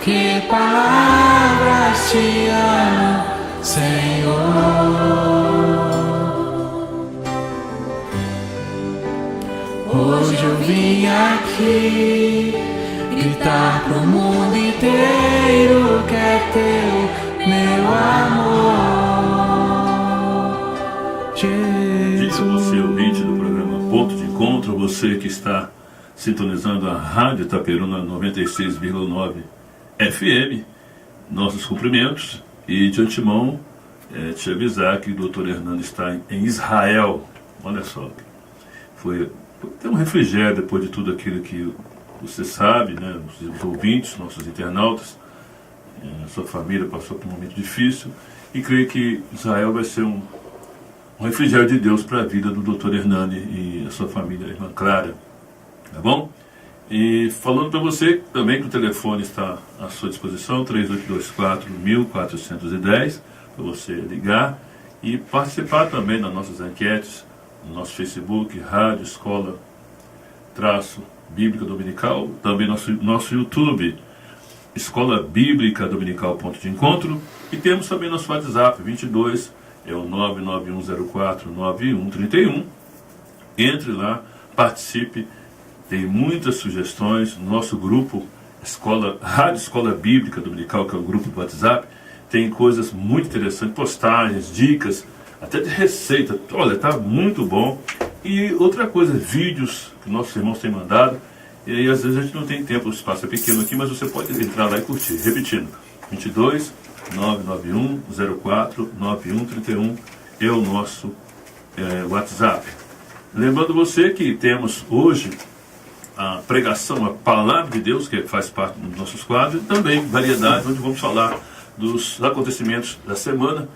que palavras te amo, Senhor. Hoje eu vim aqui gritar pro mundo inteiro que é teu, meu amor, Jesus. Diga você, ouvinte do programa Ponto de Encontro, você que está sintonizando a Rádio Itaperuna 96,9 FM, nossos cumprimentos, e de antemão te avisar que o Dr. Hernando está em Israel. Olha só, tem um refrigério depois de tudo aquilo que você sabe, né? Os ouvintes, nossos internautas, a sua família passou por um momento difícil, e creio que Israel vai ser um refrigério de Deus para a vida do Dr. Hernani e a sua família, a irmã Clara, tá bom? E falando para você também que o telefone está à sua disposição, 3824-1410, para você ligar e participar também das nossas enquetes, no nosso Facebook, Rádio Escola Bíblica Dominical, também nosso YouTube, Escola Bíblica Dominical Ponto de Encontro, e temos também nosso WhatsApp, 22, é o 991049131. Entre lá, participe, tem muitas sugestões no nosso grupo Rádio Escola Bíblica Dominical, que é o grupo do WhatsApp, tem coisas muito interessantes, postagens, dicas, até de receita. Olha, está muito bom. E outra coisa, vídeos que nossos irmãos têm mandado, e aí às vezes a gente não tem tempo, o espaço é pequeno aqui, mas você pode entrar lá e curtir. Repetindo, 22 991 04 9131 é o nosso WhatsApp. Lembrando você que temos hoje a pregação, a palavra de Deus, que faz parte dos nossos quadros, e também variedade, onde vamos falar dos acontecimentos da semana,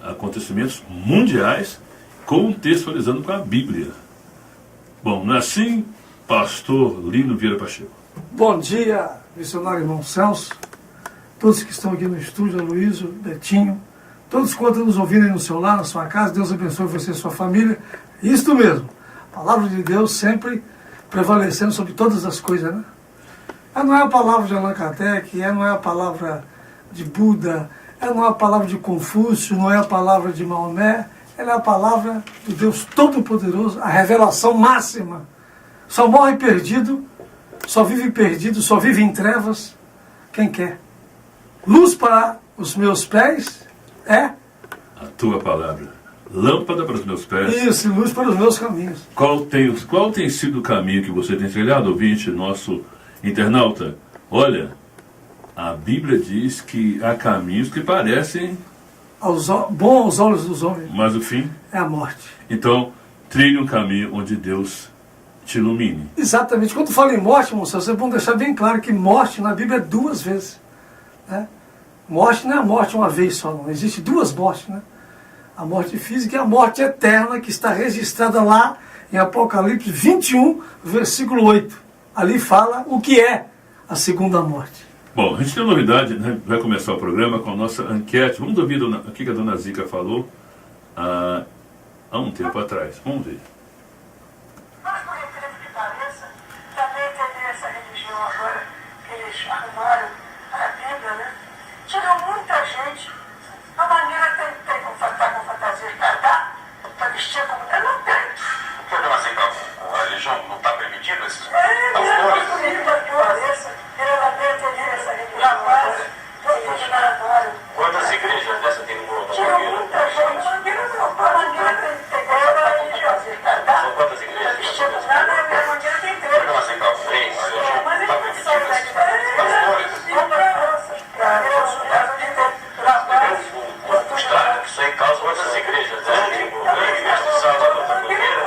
acontecimentos mundiais, contextualizando com a Bíblia. Bom, não é assim, pastor Lino Vieira Pacheco? Bom dia, missionário irmão Celso, todos que estão aqui no estúdio, Aloysio, Betinho, todos quantos nos ouvirem no seu lar, na sua casa, Deus abençoe você e sua família. Isto mesmo, a palavra de Deus sempre prevalecendo sobre todas as coisas, né? Ela não é a palavra de Allan Kardec, ela não é a palavra de Buda, ela não é a palavra de Confúcio, não é a palavra de Maomé, ela é a palavra do Deus Todo-Poderoso, a revelação máxima. Só morre perdido, só vive em trevas quem quer. Luz para os meus pés é a tua palavra. Lâmpada para os meus pés. Isso, luz para os meus caminhos. Qual tem sido o caminho que você tem trilhado, ouvinte, nosso internauta? Olha, a Bíblia diz que há caminhos que parecem bom aos olhos dos homens, mas o fim é a morte. Então, trilhe um caminho onde Deus te ilumine. Exatamente. Quando fala em morte, moçada, é bom deixar bem claro que morte na Bíblia é duas vezes, né? Morte não é a morte uma vez só, não. Existe duas mortes, né? A morte física e a morte eterna, que está registrada lá em Apocalipse 21, versículo 8. Ali fala o que é a segunda morte. Bom, a gente tem uma novidade, né? Vai começar o programa com a nossa enquete. Vamos ouvir o que a dona Zica falou há um tempo atrás. Vamos ver. Mas, por incrível que pareça, também tem essa religião agora que eles arrumaram a Bíblia, né? Tirou muita gente. A maneira tem com fantasia escardar, para vestir como... Eu não tenho. Por que, dona Zica, a religião não está permitida esses Por incrível que pareça, ela tem essa religião agora, Quantas igrejas dessa tem no mundo? tirou muita gente. A maneira tem essa religião escardar. São quantas igrejas? Vestir como nada, a maneira tem Por que, três. dona Zica, três? Mas Não ele está não sabe permitida esses pastores? Mostrado que isso aí causa outras igrejas, né? Tipo, a igreja de Salvador da Bandeira,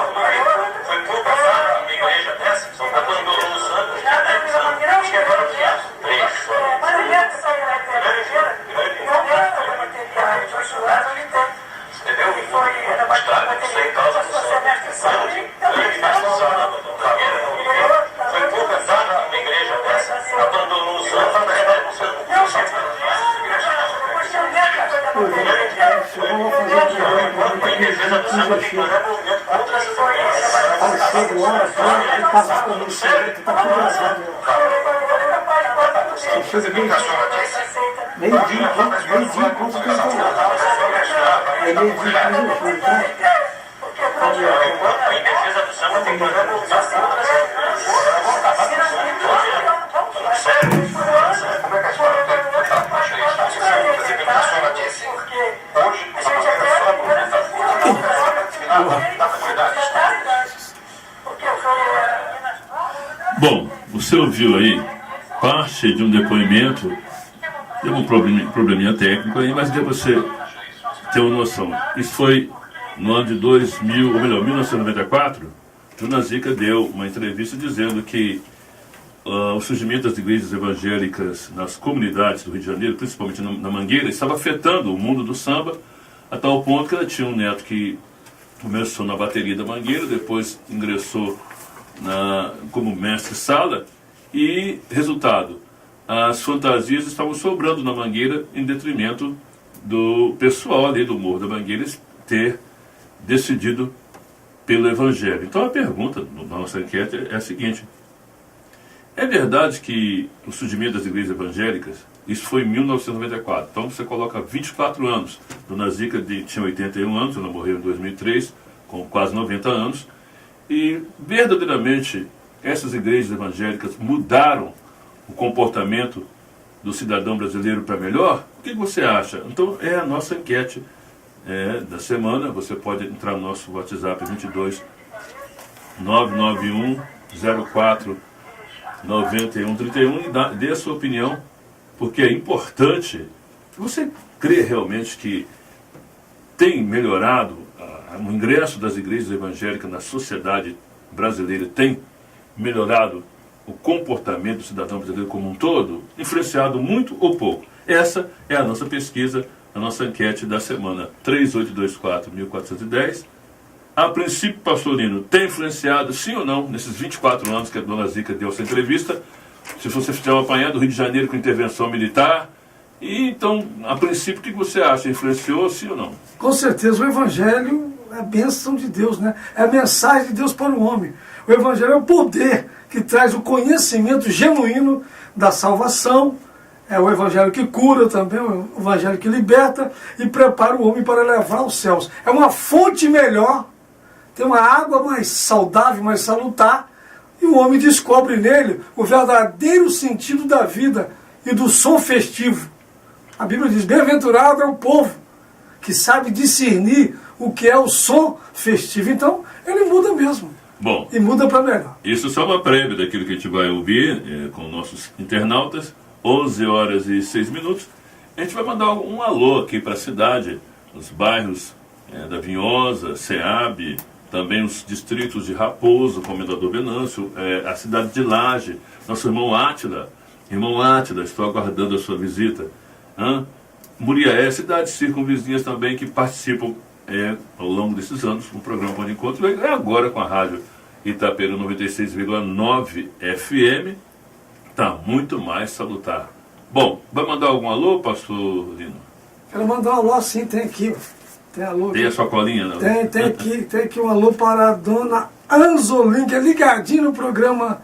foi pouco a uma igreja dessa, só está dando no santo, acho que agora que é três só. Mas ele é que sai da igreja, não gosta de materiais, ele tem. Entendeu? E foi, era Mostrado que isso aí causa no santo, grande mestre Salvador da Bandeira, foi pouco a uma igreja dessa, abandonou o santo, está levando o santo. Você viu que a senhora disse? Meio-dia, ponto 39. É meio-dia, Em defesa do samba tem que fazer sério? Como é que a senhora tem? Você viu que a senhora disse? Hoje, a da comunidade. Bom, você ouviu aí parte de um depoimento, teve um probleminha técnico aí, mas deu você ter uma noção. Isso foi no ano de 2000, ou melhor, 1994, Dona Zica deu uma entrevista dizendo que o surgimento das igrejas evangélicas nas comunidades do Rio de Janeiro, principalmente na Mangueira, estava afetando o mundo do samba, a tal ponto que ela tinha um neto que começou na bateria da Mangueira, depois ingressou como mestre-sala, e, resultado, as fantasias estavam sobrando na Mangueira em detrimento do pessoal ali do Morro da Mangueira ter decidido pelo Evangelho. Então a pergunta da nossa enquete é a seguinte: é verdade que o surgimento das igrejas evangélicas, isso foi em 1994, então você coloca 24 anos. Dona Zica tinha 81 anos, ela morreu em 2003, com quase 90 anos, e verdadeiramente essas igrejas evangélicas mudaram o comportamento do cidadão brasileiro para melhor? O que você acha? Então é a nossa enquete da semana. Você pode entrar no nosso WhatsApp 22 991 04 9131 e dê a sua opinião, porque é importante. Você crê realmente que tem melhorado o ingresso das igrejas evangélicas na sociedade brasileira, tem melhorado o comportamento do cidadão brasileiro como um todo, influenciado muito ou pouco? Essa é a nossa pesquisa, a nossa enquete da semana. 3824-1410. A princípio, pastor Lino, tem influenciado, sim ou não, nesses 24 anos que a Dona Zica deu essa entrevista? Se você fizer um apanhado do Rio de Janeiro com intervenção militar, e então, a princípio, o que você acha? Influenciou, sim ou não? Com certeza, o Evangelho é a bênção de Deus, né? É a mensagem de Deus para o homem. O Evangelho é o poder que traz o conhecimento genuíno da salvação. É o Evangelho que cura também, o Evangelho que liberta e prepara o homem para levar aos céus. É uma fonte melhor, tem uma água mais saudável, mais salutar, e o homem descobre nele o verdadeiro sentido da vida e do som festivo. A Bíblia diz: bem-aventurado é o povo que sabe discernir o que é o som festivo. Então, ele muda mesmo. Bom, e muda para melhor. Isso só uma prévia daquilo que a gente vai ouvir com nossos internautas. 11 horas e 6 minutos. A gente vai mandar um alô aqui para a cidade, os bairros da Vinhosa, Ceabe, também os distritos de Raposo, Comendador Venâncio, a cidade de Laje, nosso irmão Átila. Irmão Átila, estou aguardando a sua visita. Muriaé, cidades circunvizinhas também que participam ao longo desses anos do programa Pão de Encontro. É agora com a rádio Itaperu 96,9 FM. Está muito mais salutar. Bom, vai mandar algum alô, pastor Lino? Quero mandar um alô, sim, tem aqui. Tem alô aqui. Tem a sua colinha, não? Tem aqui um alô para a dona Anzolim, que é ligadinho no programa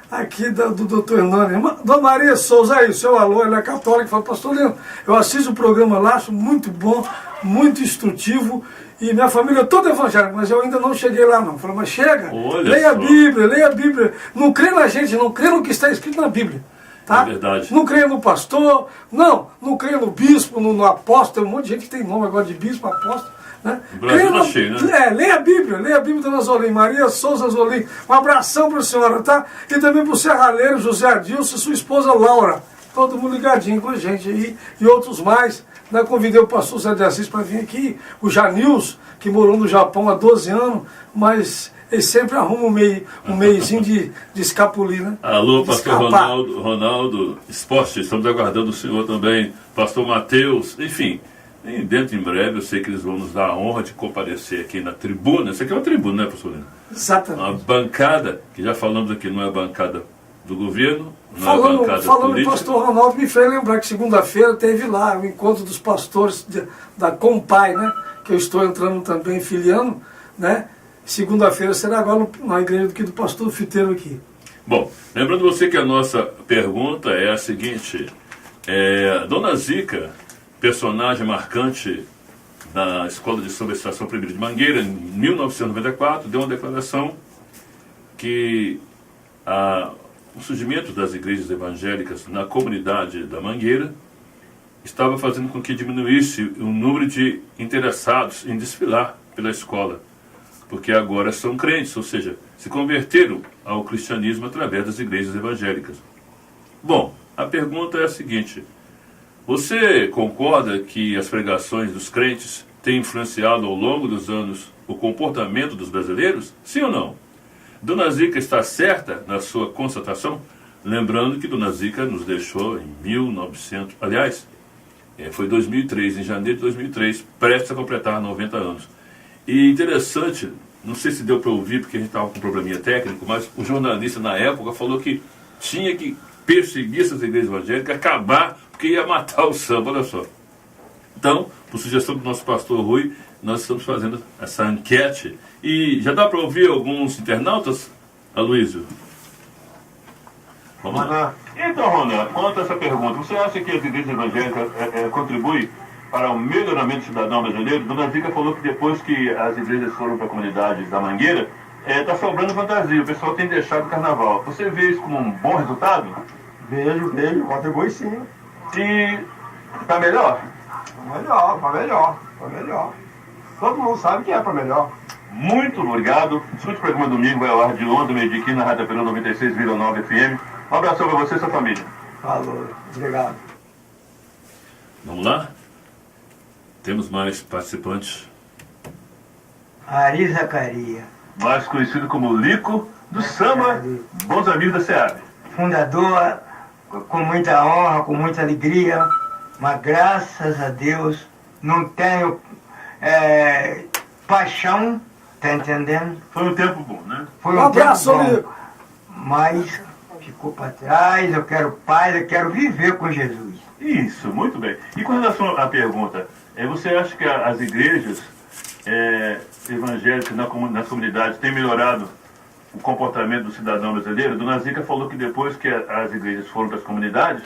aqui do doutor Hernani. Dona Maria Souza, aí, seu alô, ela é católica, fala: pastor Lino, eu assisto o programa lá, acho muito bom, muito instrutivo, e minha família é toda evangélica, mas eu ainda não cheguei lá não. Falei: mas chega, leia a Bíblia, não crê na gente, não crê no que está escrito na Bíblia. Tá? É verdade. Não creia no pastor, não creia no bispo, no apóstolo. Tem um monte de gente que tem nome agora de bispo, apóstolo, né? O Brasil tá cheio, né? Leia a Bíblia, dona Zolim, Maria Souza Zolim. Um abração para a senhora, tá? E também para o serralheiro José Adilson e sua esposa Laura. Todo mundo ligadinho com a gente aí, e outros mais. Né? Convidei o pastor Zé de Assis para vir aqui, o Janils, que morou no Japão há 12 anos, mas ele sempre arruma um meiozinho de escapulir, né? Alô, pastor Ronaldo Esporte, estamos aguardando o senhor também, pastor Mateus, enfim, dentro em breve eu sei que eles vão nos dar a honra de comparecer aqui na tribuna. Isso aqui é uma tribuna, né, pastor Lino? Exatamente. Uma bancada, que já falamos aqui, não é a bancada do governo, não é a bancada falando política. O pastor Ronaldo me fez lembrar que segunda-feira teve lá o encontro dos pastores da Compai, né? Que eu estou entrando também, filiando, né? Segunda-feira será agora na igreja do pastor Fiteiro aqui. Bom, lembrando você que a nossa pergunta é a seguinte: Dona Zica, personagem marcante da Escola de Samba Estação Primeira de Mangueira, em 1994, deu uma declaração que o surgimento das igrejas evangélicas na comunidade da Mangueira estava fazendo com que diminuísse o número de interessados em desfilar pela escola, porque agora são crentes, ou seja, se converteram ao cristianismo através das igrejas evangélicas. Bom, a pergunta é a seguinte: você concorda que as pregações dos crentes têm influenciado ao longo dos anos o comportamento dos brasileiros? Sim ou não? Dona Zica está certa na sua constatação? Lembrando que Dona Zica nos deixou em 1900, aliás, foi 2003, em janeiro de 2003, prestes a completar 90 anos. E interessante, não sei se deu para ouvir porque a gente estava com um probleminha técnico, mas o jornalista na época falou que tinha que perseguir essas igrejas evangélicas, acabar, porque ia matar o samba, olha só. Então, por sugestão do nosso pastor Rui, nós estamos fazendo essa enquete. E já dá para ouvir alguns internautas, Aloysio? Vamos lá. Então, Ronan, quanto a essa pergunta, você acha que as igrejas evangélicas contribuem para o melhoramento cidadão brasileiro? Dona Zica falou que depois que as igrejas foram para a comunidade da Mangueira, está sobrando fantasia, o pessoal tem deixado o carnaval. Você vê isso como um bom resultado? Vejo, contribui sim. E está melhor? Para melhor. Todo mundo sabe que é para melhor. Muito obrigado. Escute o programa domingo, vai ao ar de Londres, meio-dia aqui na Rádio Peru 96,9 FM. Um abraço para você e sua família. Falou, obrigado. Vamos lá? Temos mais participantes. Ari Zacaria, Mais conhecido como Lico do Samba, bons amigos da SEAB. fundador, com muita honra, com muita alegria, mas graças a Deus não tenho paixão, tá entendendo? Foi um tempo bom, né? Foi Um abraço, tempo bom, Lico. mas ficou para trás, eu quero paz, eu quero viver com Jesus. Isso, muito bem. E com relação à pergunta, você acha que as igrejas evangélicas nas comunidades têm melhorado o comportamento do cidadão brasileiro? Dona Zica falou que depois que as igrejas foram para as comunidades,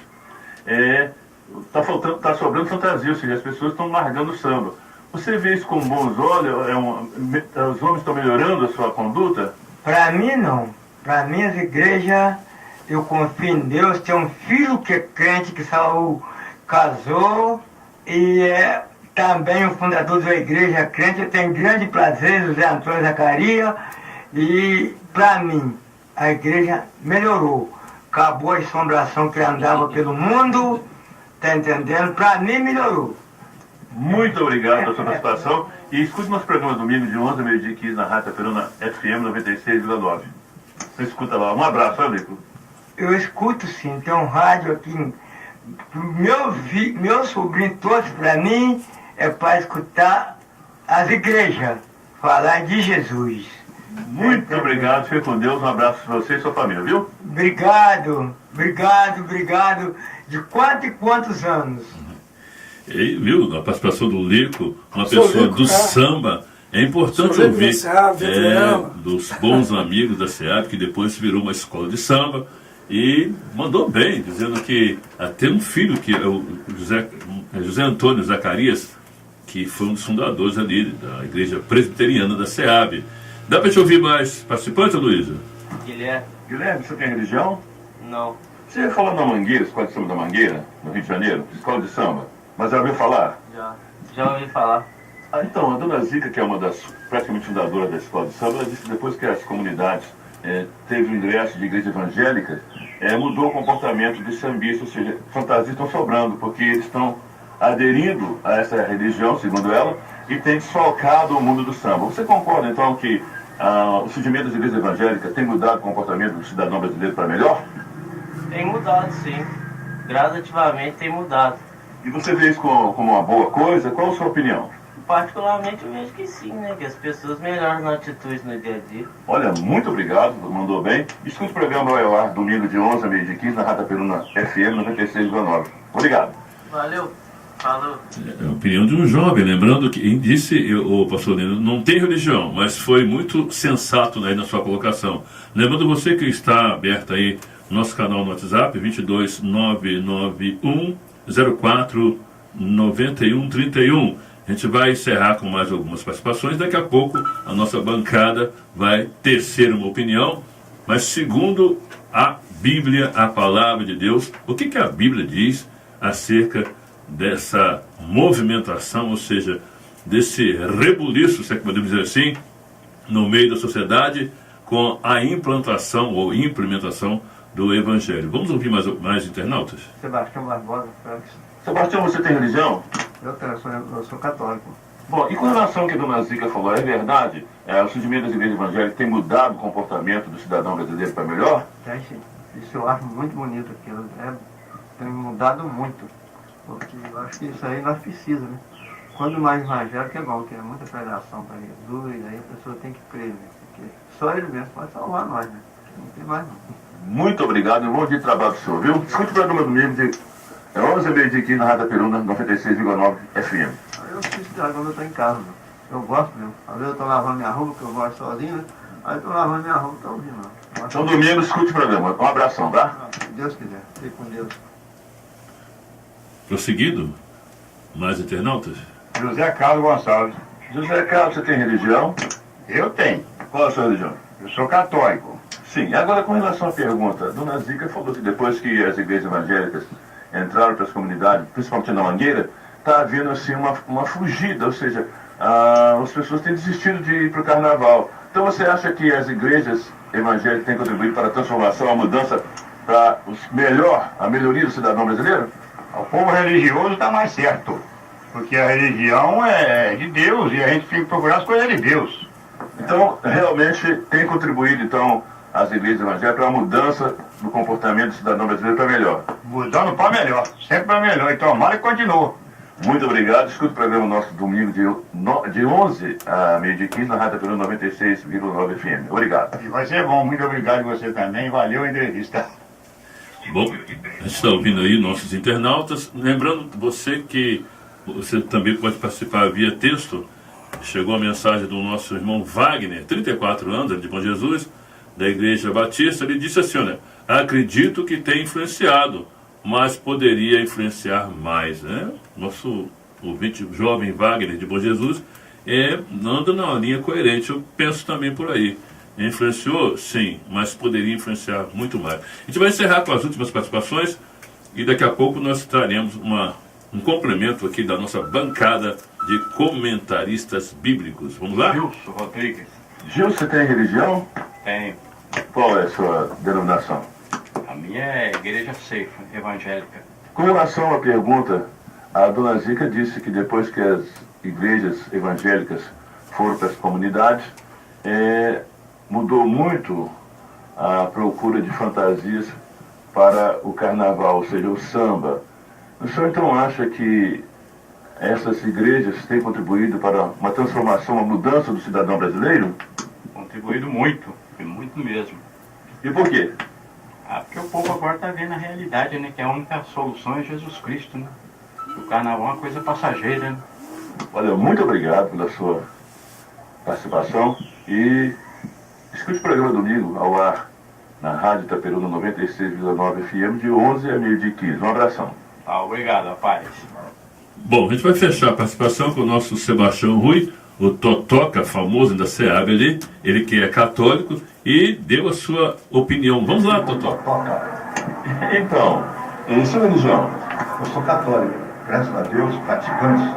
está sobrando fantasia, ou seja, as pessoas estão largando o samba. Você vê isso com bons olhos? Os homens estão melhorando a sua conduta? Para mim não. Para mim as igrejas, eu confio em Deus. Tem um filho que é crente, que Saul casou, e é também o fundador da igreja crente. Eu tenho grande prazer, José Antônio Zacaria, e para mim a igreja melhorou. Acabou a assombração que andava pelo mundo, tá entendendo? Para mim melhorou. Muito obrigado pela sua participação. E escute nosso programa domingo de 11 a meio-dia 15 na Rádio Peruna FM 96,9. Você escuta lá. Um abraço, amigo. Eu escuto sim, tem um rádio aqui. Meu sobrinho trouxe para mim para escutar as igrejas falar de Jesus. Muito obrigado, fique com Deus. Um abraço para você e sua família, viu? Obrigado. De quantos e quantos anos? E viu, a participação do Lico, uma pessoa do samba. É importante ouvir dos bons amigos da SEAB, que depois virou uma escola de samba, e mandou bem, dizendo que até um filho, que é o José Antônio Zacarias, que foi um dos fundadores ali da igreja presbiteriana da SEAB. Dá para te ouvir mais participantes, Luísa? Guilherme, você tem religião? Não. Você falou na Mangueira, escola de samba da Mangueira, no Rio de Janeiro, escola de samba, mas já ouviu falar? Já ouvi falar. Então, a Dona Zica, que é uma das praticamente fundadoras da escola de samba, ela disse que depois que as comunidades teve o ingresso de igreja evangélica, mudou o comportamento dos sambistas, ou seja, fantasias estão sobrando, porque eles estão aderindo a essa religião, segundo ela, e tem desfalcado o mundo do samba. Você concorda, então, que o surgimento das igrejas evangélicas tem mudado o comportamento do cidadão brasileiro para melhor? Tem mudado, sim. Gradativamente tem mudado. E você vê isso como uma boa coisa? Qual a sua opinião? Particularmente eu vejo que sim, né? Que as pessoas melhoram na atitude no dia a dia. Olha, muito obrigado, mandou bem. Escute o programa vai ao ar domingo de 11 a meio-dia 15 na Rádio Peruna FM 96,9. Obrigado. Valeu. Falou. É a opinião de um jovem, lembrando que disse o pastor Lino, não tem religião, mas foi muito sensato aí na sua colocação. Lembrando você que está aberto aí no nosso canal no WhatsApp, 22991 04 91 31. A gente vai encerrar com mais algumas participações. Daqui a pouco a nossa bancada vai tecer uma opinião, mas segundo a Bíblia, a palavra de Deus, o que a Bíblia diz acerca dessa movimentação, ou seja, desse rebuliço, se é que podemos dizer assim, no meio da sociedade, com a implantação ou implementação do Evangelho. Vamos ouvir mais internautas? Sebastião Barbosa, Franks. Sebastião, você tem religião? Eu sou católico. Bom, e com relação ao que a dona Zica falou, é verdade? O surgimento das igrejas evangélicas tem mudado o comportamento do cidadão brasileiro para melhor? Tem sim. Isso eu acho muito bonito aquilo. Tem mudado muito. Porque eu acho que isso aí nós precisamos, né? Quando mais evangélico é bom, que é muita pregação para Jesus, aí a pessoa tem que crer, né? Porque só ele mesmo pode salvar nós, né? Não tem mais não. Muito obrigado e um bom dia de trabalho do senhor, viu? Escute o programa domingo de 11h30 aqui na Rádio Peruna, 96,9 FM. Eu preciso quando eu estou em casa, né? Eu gosto mesmo. Às vezes eu estou lavando minha roupa, que eu gosto sozinho, né? Aí eu estou lavando minha roupa, estou ouvindo, né? Então domingo escute o programa. Um abração, tá? Se Deus quiser. Fique com Deus. Prosseguido, mais internautas? José Carlos Gonçalves. José Carlos, você tem religião? Eu tenho. Qual a sua religião? Eu sou católico. Sim, agora com relação à pergunta, dona Zica falou que depois que as igrejas evangélicas entraram para as comunidades, principalmente na Mangueira, está havendo assim uma fugida, ou seja, as pessoas têm desistido de ir para o carnaval. Então você acha que as igrejas evangélicas têm contribuído para a transformação, a mudança, para a melhoria do cidadão brasileiro? O povo religioso está mais certo. Porque a religião é de Deus e a gente tem que procurar as coisas de Deus. Então, realmente tem contribuído, então, as igrejas evangélicas para a mudança do comportamento do cidadão brasileiro para melhor. Mudando para melhor, sempre para melhor. Então, tomara que continue. Muito obrigado. Escuta o programa nosso domingo de 11 a meio-dia 15 na Rádio Peruna 96,9 FM. Obrigado. E vai ser bom. Muito obrigado a você também. Valeu a entrevista. Bom, a gente está ouvindo aí nossos internautas. Lembrando você que você também pode participar via texto. Chegou a mensagem do nosso irmão Wagner, 34 anos, ele de Bom Jesus, da Igreja Batista. Ele disse assim, olha, acredito que tem influenciado, mas poderia influenciar mais, né? Nosso ouvinte jovem Wagner de Bom Jesus anda na linha coerente, eu penso também por aí. Influenciou? Sim, mas poderia influenciar muito mais. A gente vai encerrar com as últimas participações e daqui a pouco nós traremos um complemento aqui da nossa bancada de comentaristas bíblicos. Vamos lá? Gilson Rodrigues. Gilson, você tem religião? Tenho. Qual é a sua denominação? A minha é Igreja Safe, evangélica. Com relação à pergunta, a dona Zica disse que depois que as igrejas evangélicas foram para as comunidades, mudou muito a procura de fantasias para o carnaval, ou seja, o samba. O senhor então acha que essas igrejas têm contribuído para uma transformação, uma mudança do cidadão brasileiro? Contribuído muito, e muito mesmo. E por quê? Porque o povo agora está vendo a realidade, né? Que a única solução é Jesus Cristo, né? O carnaval é uma coisa passageira, né? Olha, muito obrigado pela sua participação e escute o programa domingo ao ar na Rádio Itaperuna 96,9 FM de 11 a meio-dia 15. Um abração. Obrigado, rapaz. Bom, a gente vai fechar a participação com o nosso Sebastião Rui, o Totoca, famoso da SEAB ali, ele que é católico e deu a sua opinião. Vamos lá, Totoca. Então, e sua religião? Eu sou católico, graças a Deus, praticante.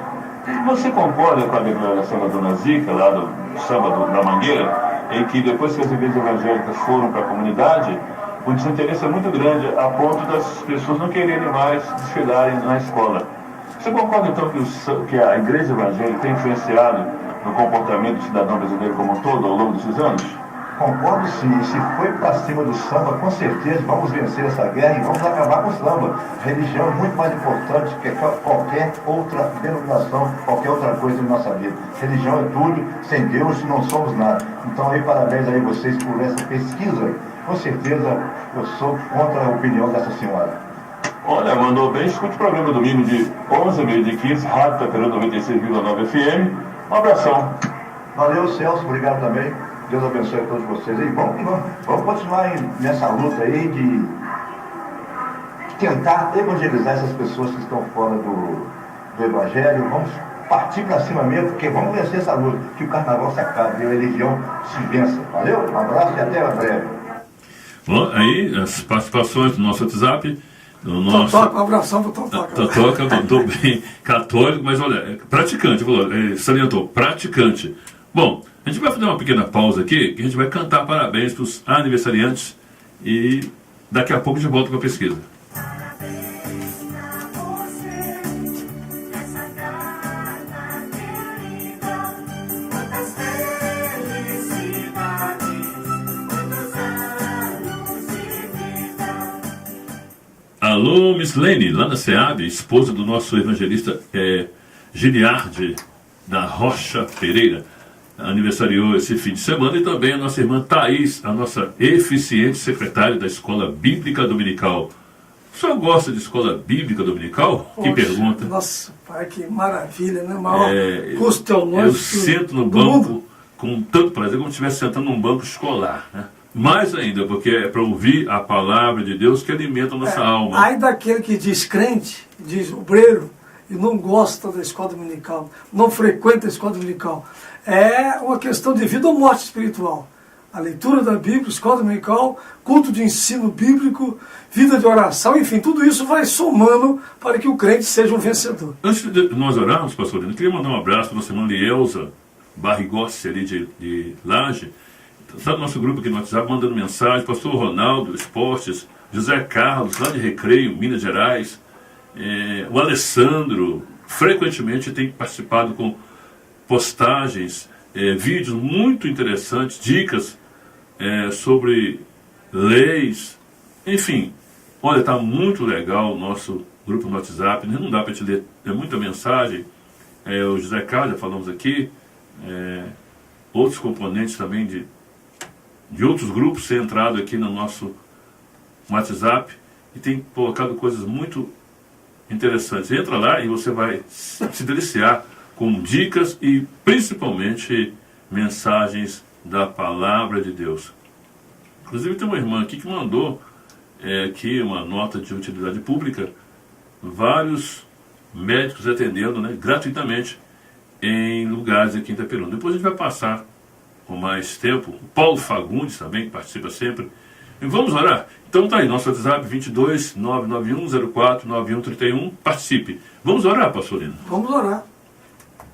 Você concorda com a declaração da dona Zica, lá do samba da Mangueira, em que depois que as igrejas evangélicas foram para a comunidade, o desinteresse é muito grande, a ponto das pessoas não quererem mais desfilarem na escola. Você concorda então que a igreja evangélica tem influenciado no comportamento do cidadão brasileiro como um todo ao longo desses anos? Concordo sim, se foi para cima do samba, com certeza vamos vencer essa guerra e vamos acabar com o samba. A religião é muito mais importante que qualquer outra denominação, qualquer outra coisa na nossa vida. Religião é tudo, sem Deus não somos nada. Então aí parabéns aí vocês por essa pesquisa. Com certeza eu sou contra a opinião dessa senhora. Olha, mandou bem, escute o programa domingo de 11 a meio de 15, Rádio Itaperuna 96,9 FM. Um abração. Valeu, Celso, obrigado também. Deus abençoe a todos vocês. E vamos continuar nessa luta aí de tentar evangelizar essas pessoas que estão fora do Evangelho. Vamos partir para cima mesmo, porque vamos vencer essa luta. Que o carnaval se acabe e a religião se vença. Valeu? Um abraço e até breve. Bom, aí as participações do nosso WhatsApp. Do nosso... Totoca, um abração pro Totoca. Totoca, mandou bem, católico, mas olha, praticante, salientou, praticante. Bom, a gente vai fazer uma pequena pausa aqui, que a gente vai cantar parabéns para os aniversariantes e daqui a pouco a gente volta com a pesquisa. Alô, Miss Lene, lá na SEAB, esposa do nosso evangelista Giliardi da Rocha Pereira, aniversariou esse fim de semana, e também a nossa irmã Thaís, a nossa eficiente secretária da Escola Bíblica Dominical. O senhor gosta de Escola Bíblica Dominical? Poxa, que pergunta. Nossa, pai, que maravilha, né? Maior custo teológico. Eu sento no banco com tanto prazer como se estivesse sentando num banco escolar, né? Mais ainda, porque é para ouvir a palavra de Deus que alimenta a nossa alma. Aí daquele que diz crente, diz obreiro, e não gosta da escola dominical, não frequenta a escola dominical. É uma questão de vida ou morte espiritual. A leitura da Bíblia, escola dominical, culto de ensino bíblico, vida de oração, enfim, tudo isso vai somando para que o crente seja um vencedor. Antes de nós orarmos, pastor Lino, eu queria mandar um abraço para a nossa irmã Lielza Barrigossi, ali de Laje. Está no nosso grupo aqui no WhatsApp, mandando mensagem. Pastor Ronaldo, Esportes, José Carlos, lá de Recreio, Minas Gerais. O Alessandro, frequentemente tem participado com postagens, vídeos muito interessantes, dicas sobre leis. Enfim, olha, está muito legal o nosso grupo no WhatsApp. Não dá para te ler, é muita mensagem. O José Carlos, já falamos aqui. Outros componentes também de outros grupos têm entrado aqui no nosso WhatsApp e tem colocado coisas muito interessantes. Entra lá e você vai se deliciar com dicas e principalmente mensagens da palavra de Deus. Inclusive tem uma irmã aqui que mandou aqui uma nota de utilidade pública, vários médicos atendendo, né, gratuitamente em lugares aqui em Itaperuna. Depois a gente vai passar com mais tempo. O Paulo Fagundes também, que participa sempre. E vamos orar? Então tá aí, nosso WhatsApp 22 991 04 9131. Participe. Vamos orar, pastor Lino? Vamos orar.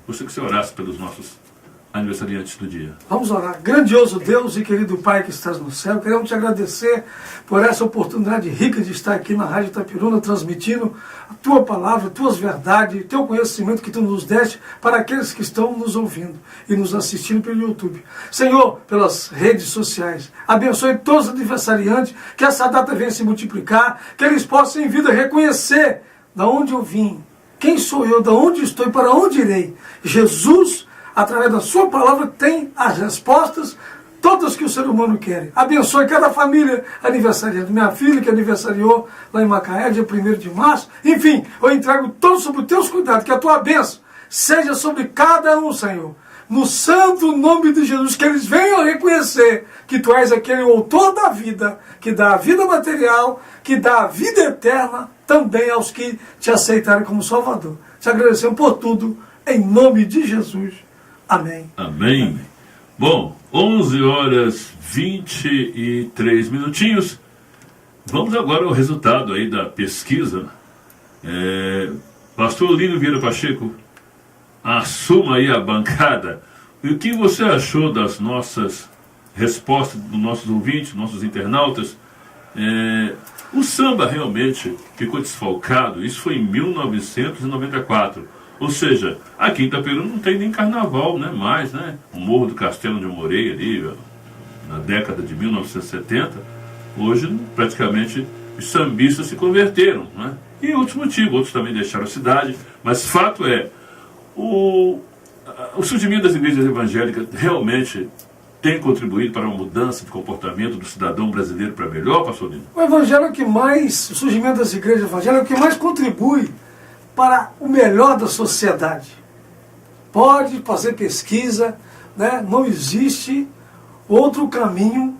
Gostaria que você orasse pelos nossos aniversariantes do dia. Vamos orar. Grandioso Deus e querido Pai que estás no céu, queremos te agradecer por essa oportunidade rica de estar aqui na Rádio Itaperuna, transmitindo a tua palavra, tuas verdades, teu conhecimento que tu nos deste para aqueles que estão nos ouvindo e nos assistindo pelo YouTube. Senhor, pelas redes sociais, abençoe todos os aniversariantes, que essa data venha se multiplicar, que eles possam em vida reconhecer da onde eu vim, quem sou eu, da onde estou e para onde irei. Jesus, através da sua palavra, tem as respostas todas que o ser humano quer. Abençoe cada família aniversariante. Minha filha que aniversariou lá em Macaé, dia 1º de março. Enfim, eu entrego todos sob os teus cuidados. Que a tua bênção seja sobre cada um, Senhor. No santo nome de Jesus, que eles venham reconhecer que tu és aquele autor da vida, que dá a vida material, que dá a vida eterna também aos que te aceitaram como Salvador. Te agradecemos por tudo, em nome de Jesus. Amém. Amém. Bom, 11 horas 23 minutinhos. Vamos agora ao resultado aí da pesquisa. Pastor Lino Vieira Pacheco, assuma aí a bancada. E o que você achou das nossas respostas, dos nossos ouvintes, nossos internautas? O samba realmente ficou desfalcado. Isso foi em 1994. Ou seja, aqui em Itaperuna não tem nem carnaval, né, mais, né? O Morro do Castelo onde eu morei ali, na década de 1970, hoje praticamente os sambistas se converteram, né? E outros motivos, outros também deixaram a cidade, mas fato é, o surgimento das igrejas evangélicas realmente tem contribuído para uma mudança de comportamento do cidadão brasileiro para melhor, pastor Lino? O evangelho é o que mais, o surgimento das igrejas evangélicas é o que mais contribui para o melhor da sociedade. Pode fazer pesquisa, né? Não existe outro caminho,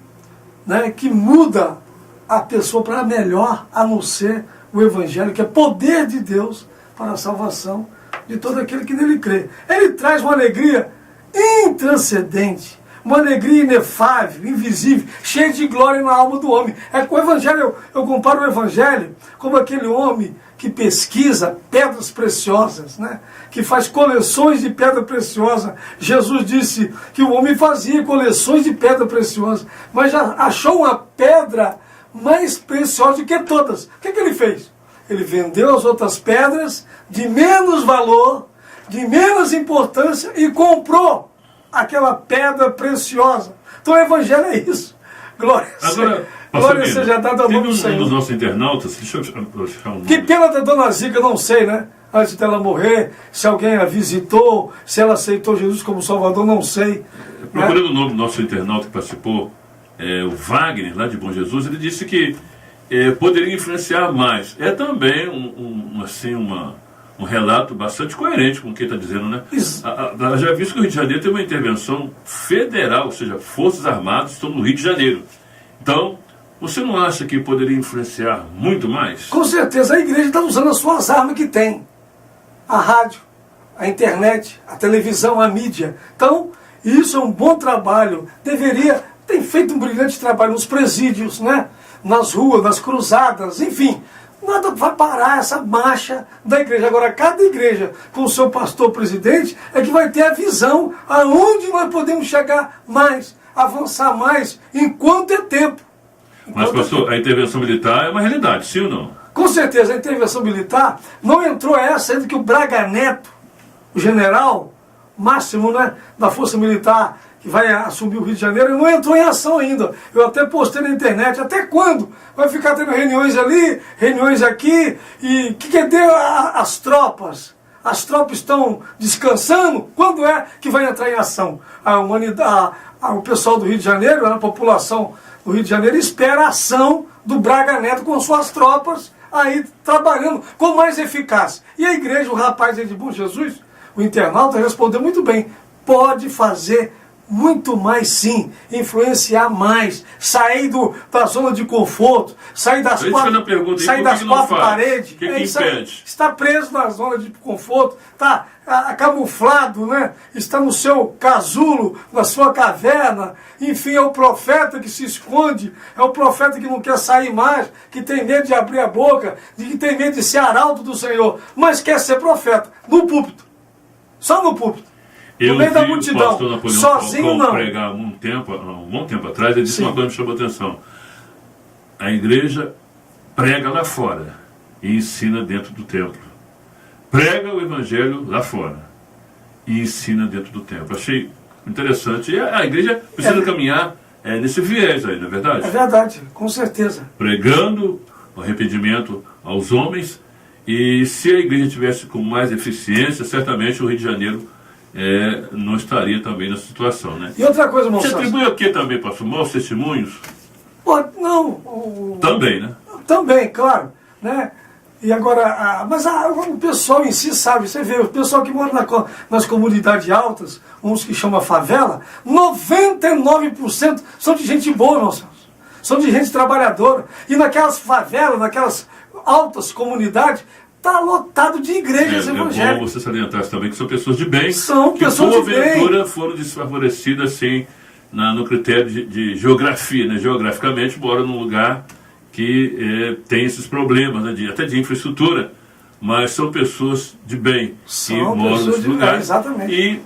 né, que muda a pessoa para melhor, a não ser o evangelho, que é poder de Deus para a salvação de todo aquele que nele crê. Ele traz uma alegria intranscendente, uma alegria inefável, invisível, cheia de glória na alma do homem. É com o evangelho, eu comparo o evangelho como aquele homem que pesquisa pedras preciosas, né? Que faz coleções de pedra preciosa. Jesus disse que o homem fazia coleções de pedra preciosa, mas já achou uma pedra mais preciosa do que todas. O que ele fez? Ele vendeu as outras pedras de menos valor, de menos importância, e comprou aquela pedra preciosa. Então o evangelho é isso. Glória seja dada ao nome do Senhor. Um dos nossos internautas, deixa eu achar um nome. Que pena da dona Zica, não sei, né? Antes dela morrer, se alguém a visitou, se ela aceitou Jesus como Salvador, não sei. Procurando o nome do nosso internauta que participou, o Wagner, lá de Bom Jesus, ele disse que poderia influenciar mais. É também um relato bastante coerente com o que está dizendo, né? Já visto que o Rio de Janeiro tem uma intervenção federal, ou seja, Forças Armadas estão no Rio de Janeiro. Então, você não acha que poderia influenciar muito mais? Com certeza, a igreja está usando as suas armas que tem. A rádio, a internet, a televisão, a mídia. Então, isso é um bom trabalho. Tem feito um brilhante trabalho nos presídios, né? Nas ruas, nas cruzadas, enfim. Nada vai parar essa marcha da igreja. Agora, cada igreja, com o seu pastor presidente, é que vai ter a visão aonde nós podemos chegar mais, avançar mais, enquanto é tempo. Mas, pastor, a intervenção militar é uma realidade, sim ou não? Com certeza, a intervenção militar não entrou essa, sendo que o Braga Neto, o general máximo, né, da Força Militar, que vai assumir o Rio de Janeiro, não entrou em ação ainda. Eu até postei na internet. Até quando? Vai ficar tendo reuniões ali, reuniões aqui, e o que deu as tropas? As tropas estão descansando? Quando é que vai entrar em ação? O pessoal do Rio de Janeiro, a população do Rio de Janeiro, espera a ação do Braga Neto com suas tropas aí trabalhando com mais eficácia. E a igreja, o rapaz aí de Bom Jesus, o internauta, respondeu muito bem. Pode fazer muito mais, sim, influenciar mais, sair da zona de conforto, sair das quatro paredes, que impede? Está preso na zona de conforto, está camuflado, né? Está no seu casulo, na sua caverna. Enfim, é o profeta que se esconde, é o profeta que não quer sair mais, que tem medo de abrir a boca, que tem medo de ser arauto do Senhor, mas quer ser profeta, no púlpito, só no púlpito. Eu vi o pastor Napoleão sozinho não. pregar um bom tempo atrás, ele disse uma coisa que me chamou a atenção. A igreja prega lá fora e ensina dentro do templo. Prega o evangelho lá fora e ensina dentro do templo. Achei interessante. E a igreja precisa caminhar nesse viés aí, não é verdade? É verdade, com certeza. Pregando o arrependimento aos homens, e se a igreja tivesse com mais eficiência, certamente o Rio de Janeiro não estaria também nessa situação, né? E outra coisa, irmão, você atribui aqui também, pastor, maus testemunhos? Não. Também, né? Também, claro. Né? E agora, mas o pessoal em si sabe, você vê, o pessoal que mora nas comunidades altas, uns que chamam favela, 99% são de gente boa, irmãos. São de gente trabalhadora. E naquelas favelas, naquelas altas comunidades, está lotado de igrejas evangélicas. É bom você salientar também que são pessoas de bem, são que pessoas porventura foram desfavorecidas assim, no critério de geografia, né? Geograficamente moram num lugar que tem esses problemas, né? Até de infraestrutura, mas são pessoas de bem que moram nesse lugar. Exatamente. E,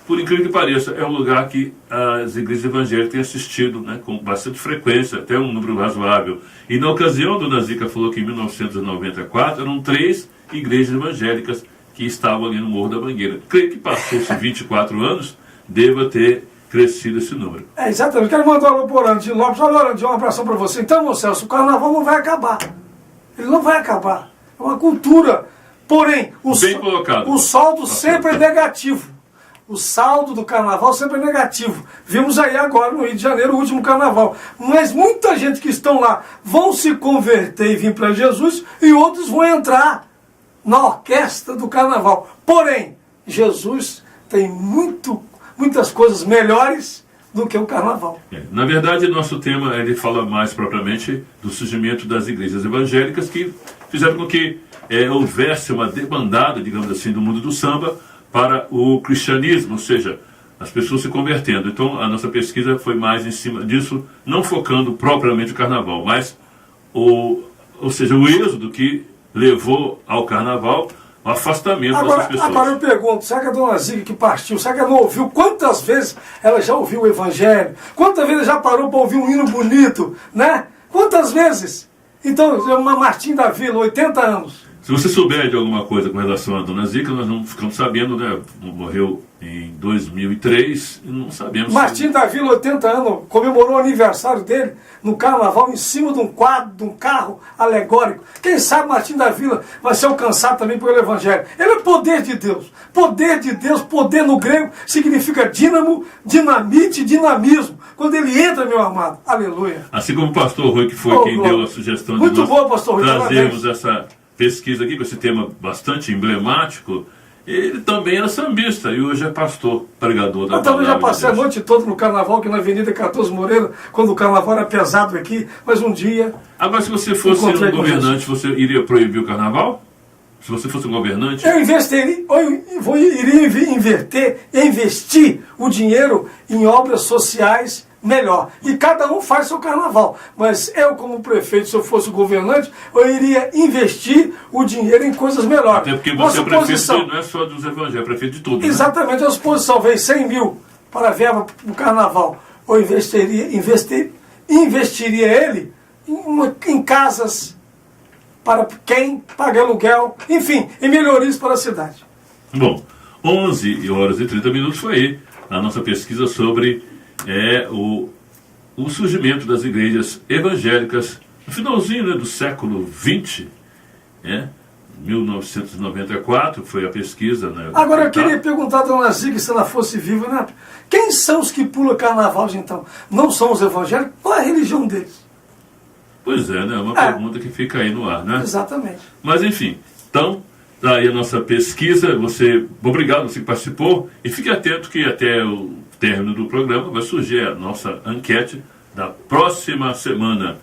por incrível que pareça, é um lugar que as igrejas evangélicas têm assistido, né, com bastante frequência, até um número razoável. E na ocasião, a dona Zica falou que em 1994 eram 3 igrejas evangélicas que estavam ali no Morro da Mangueira. Creio que passou-se 24 anos, deva ter crescido esse número. Exatamente. Quero mandar um alô para o Orandinho Lopes. Olha, Orandinho, um abração para você. Então, meu Celso, o carnaval não vai acabar. Ele não vai acabar. É uma cultura. Porém, o saldo sempre é negativo. o saldo do carnaval sempre é negativo. Vimos aí agora no Rio de Janeiro o último carnaval. Mas muita gente que estão lá vão se converter e vir para Jesus, e outros vão entrar na orquestra do carnaval. Porém, Jesus tem muitas coisas melhores do que o carnaval. Na verdade, nosso tema ele fala mais propriamente do surgimento das igrejas evangélicas que fizeram com que houvesse uma debandada, digamos assim, do mundo do samba para o cristianismo, ou seja, as pessoas se convertendo. Então, a nossa pesquisa foi mais em cima disso, não focando propriamente o carnaval, mas ou seja, o êxodo que levou ao carnaval o afastamento dessas pessoas. Agora eu pergunto, será que a dona Zica que partiu, será que ela não ouviu? Quantas vezes ela já ouviu o Evangelho? Quantas vezes já parou para ouvir um hino bonito, né? Quantas vezes? Então, uma Martim da Vila, 80 anos. Se você souber de alguma coisa com relação à dona Zica, nós não ficamos sabendo, né? Morreu em 2003 e não sabemos. Martim da Vila, 80 anos, comemorou o aniversário dele no carnaval em cima de um quadro, de um carro alegórico. Quem sabe Martim da Vila vai ser alcançado também pelo Evangelho. Ele é poder de Deus. Poder de Deus, poder no grego significa dínamo, dinamite, dinamismo. Quando ele entra, meu amado, aleluia. Assim como o pastor Rui, que foi quem deu a sugestão de nós trazermos essa pesquisa aqui com esse tema bastante emblemático, ele também era sambista e hoje é pastor, pregador da palavra. Eu também já passei a noite toda no carnaval, aqui na Avenida 14 Moreira, quando o carnaval era pesado aqui, mas um dia... Agora, se você fosse um governante, você iria proibir o carnaval? Se você fosse um governante? Eu iria investir o dinheiro em obras sociais melhor. E cada um faz seu carnaval. Mas eu, como prefeito, se eu fosse governante, eu iria investir o dinheiro em coisas melhores. Até porque você é prefeito, não é só dos evangélicos, é prefeito de tudo. Exatamente, a suposição veio 100 mil para a verba do carnaval. Eu investiria ele em casas para quem paga aluguel, enfim, em melhorias para a cidade. Bom, 11 horas e 30 minutos foi aí a nossa pesquisa sobre o surgimento das igrejas evangélicas no finalzinho, né, do século XX, 1994 foi a pesquisa. Né, agora eu queria perguntar a dona Zica, se ela fosse viva, né? Quem são os que pulam carnaval, então? Não são os evangélicos? Qual é a religião deles? Pois é, né? É uma pergunta que fica aí no ar, né? Exatamente. Mas enfim, então, daí a nossa pesquisa, obrigado você que participou, e fique atento que até o término do programa vai surgir a nossa enquete da próxima semana.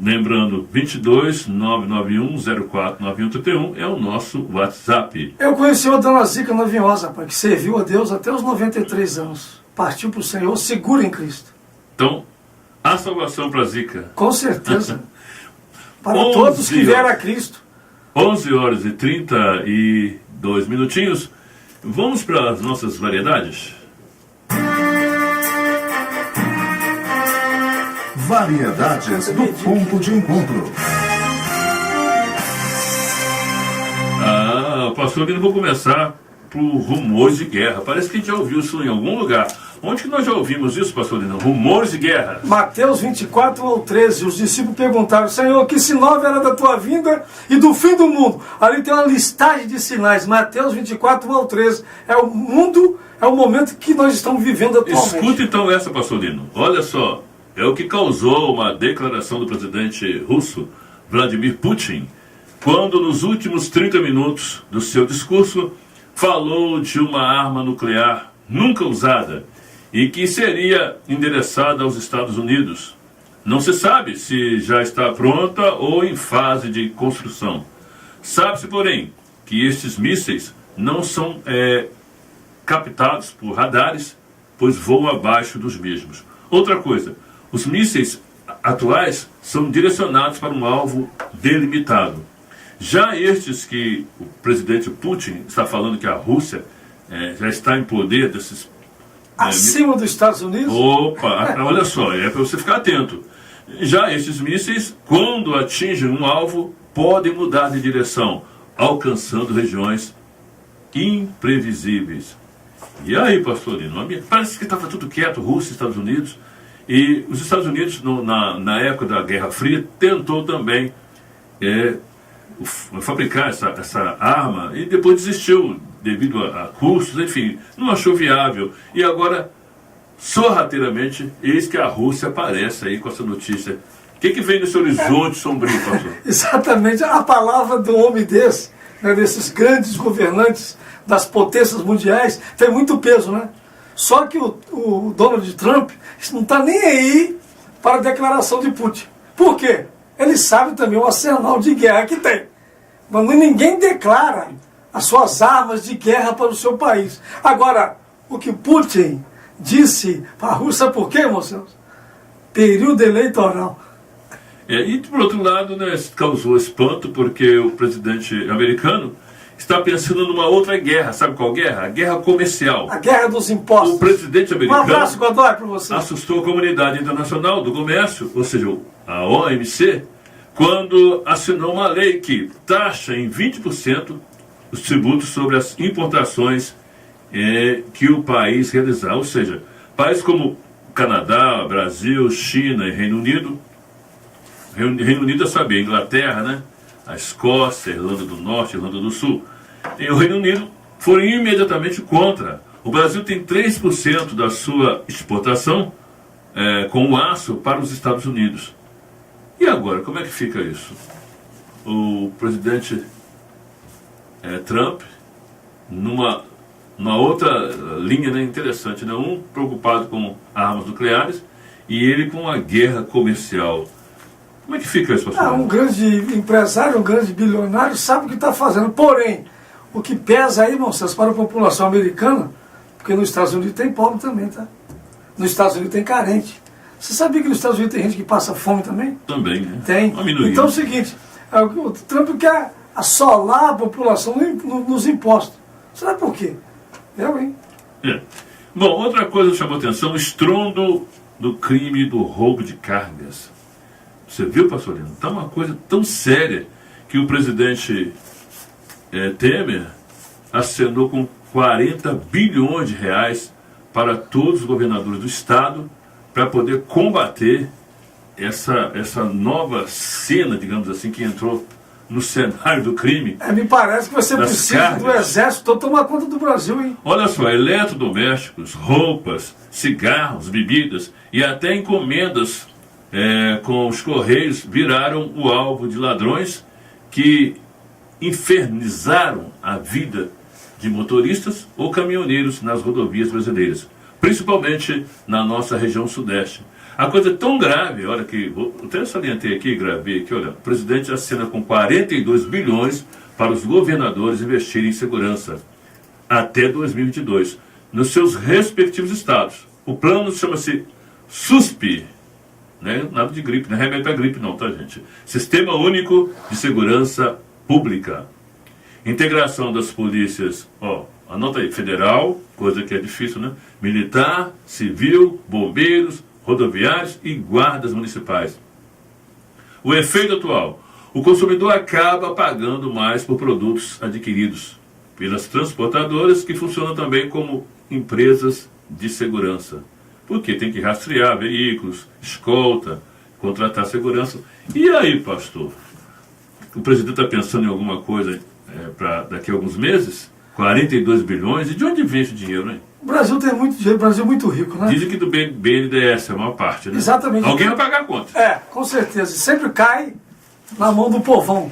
Lembrando, 22 991 04 9131 é o nosso WhatsApp. Eu conheci a dona Zica Noviosa, pai, que serviu a Deus até os 93 anos. Partiu para o Senhor, segura em Cristo. Então, a salvação para Zica. Com certeza. Para todos que vieram a Cristo. 11 horas e 32 minutinhos. Vamos para as nossas variedades? Variedades do Ponto de Encontro. Pastor, eu vou começar por rumores de guerra. Parece que a gente já ouviu isso em algum lugar. Onde que nós já ouvimos isso, pastor Lino? Rumores de guerra. Mateus 24 ao 13. Os discípulos perguntaram: Senhor, que sinal era da tua vinda e do fim do mundo? Ali tem uma listagem de sinais. Mateus 24 ao 13. É o mundo, é o momento que nós estamos vivendo atualmente. Escuta então essa, pastor Lino. Olha só. É o que causou uma declaração do presidente russo, Vladimir Putin, quando nos últimos 30 minutos do seu discurso falou de uma arma nuclear nunca usada e que seria endereçada aos Estados Unidos. Não se sabe se já está pronta ou em fase de construção. Sabe-se, porém, que estes mísseis não são captados por radares, pois voam abaixo dos mesmos. Outra coisa, os mísseis atuais são direcionados para um alvo delimitado. Já estes que o presidente Putin está falando que a Rússia já está em poder desses... acima dos Estados Unidos? Opa, olha só, é para você ficar atento. Já estes mísseis, quando atingem um alvo, podem mudar de direção, alcançando regiões imprevisíveis. E aí, pastor Lino, parece que estava tudo quieto, Rússia e Estados Unidos. E os Estados Unidos, na época da Guerra Fria, tentou também fabricar essa arma e depois desistiu devido a custos, enfim, não achou viável. E agora, sorrateiramente, eis que a Rússia aparece aí com essa notícia. O que vem nesse horizonte sombrio, pastor? Exatamente, a palavra de um homem desse, né, desses grandes governantes das potências mundiais, tem muito peso, né? Só que o Donald Trump não está nem aí para a declaração de Putin. Por quê? Ele sabe também o arsenal de guerra que tem. Mas ninguém declara as suas armas de guerra para o seu país. Agora, o que Putin disse para a Rússia, por quê, moços? Período eleitoral. E por outro lado, né, causou espanto porque o presidente americano está pensando numa outra guerra. Sabe qual guerra? A guerra comercial. A guerra dos impostos. O presidente americano Um abraço, Godoy, para você. Assustou a comunidade internacional do comércio, ou seja, a OMC, quando assinou uma lei que taxa em 20% os tributos sobre as importações que o país realizar. Ou seja, países como Canadá, Brasil, China e Reino Unido. Reino Unido é saber, Inglaterra, né? A Escócia, Irlanda do Norte, Irlanda do Sul. E o Reino Unido foram imediatamente contra. O Brasil tem 3% da sua exportação com o aço para os Estados Unidos. E agora, como é que fica isso? O presidente Trump, numa outra linha, né, interessante, né? Um preocupado com armas nucleares e ele com a guerra comercial. Como é que fica isso, pastor? Um grande empresário, um grande bilionário sabe o que está fazendo. Porém, o que pesa aí, moças, para a população americana, porque nos Estados Unidos tem pobre também, tá? Nos Estados Unidos tem carente. Você sabia que nos Estados Unidos tem gente que passa fome também? Também, né? Tem. Uma minoria. Então é o seguinte, o Trump quer assolar a população nos impostos. Será por quê? Eu, hein? Bom, outra coisa que chamou atenção, o estrondo do crime do roubo de cargas. Você viu, pastor Lino? Está uma coisa tão séria que o presidente Temer acenou com 40 bilhões de reais para todos os governadores do estado para poder combater essa nova cena, digamos assim, que entrou no cenário do crime. Me parece que você precisa do exército todo tomar conta do Brasil, hein? Olha só, eletrodomésticos, roupas, cigarros, bebidas e até encomendas com os Correios viraram o alvo de ladrões que infernizaram a vida de motoristas ou caminhoneiros nas rodovias brasileiras, principalmente na nossa região sudeste. A coisa é tão grave, olha que, eu até salientei aqui, gravei aqui, olha, o presidente assina com 42 bilhões para os governadores investirem em segurança até 2022, nos seus respectivos estados. O plano chama-se SUSP, né? Nada de gripe, não é remédio para gripe não, tá, gente? Sistema Único de Segurança Pública. Integração das polícias, anota aí, federal, coisa que é difícil, né? Militar, civil, bombeiros, rodoviários e guardas municipais. O efeito atual: o consumidor acaba pagando mais por produtos adquiridos pelas transportadoras, que funcionam também como empresas de segurança. Porque tem que rastrear veículos, escolta, contratar segurança. E aí, pastor? O presidente está pensando em alguma coisa para daqui a alguns meses? 42 bilhões? E de onde vem esse dinheiro, hein? O Brasil tem muito dinheiro, o Brasil é muito rico, né? Dizem que do BNDES, a maior parte, né? Exatamente. Alguém vai pagar a conta. Com certeza. Sempre cai na mão do povão.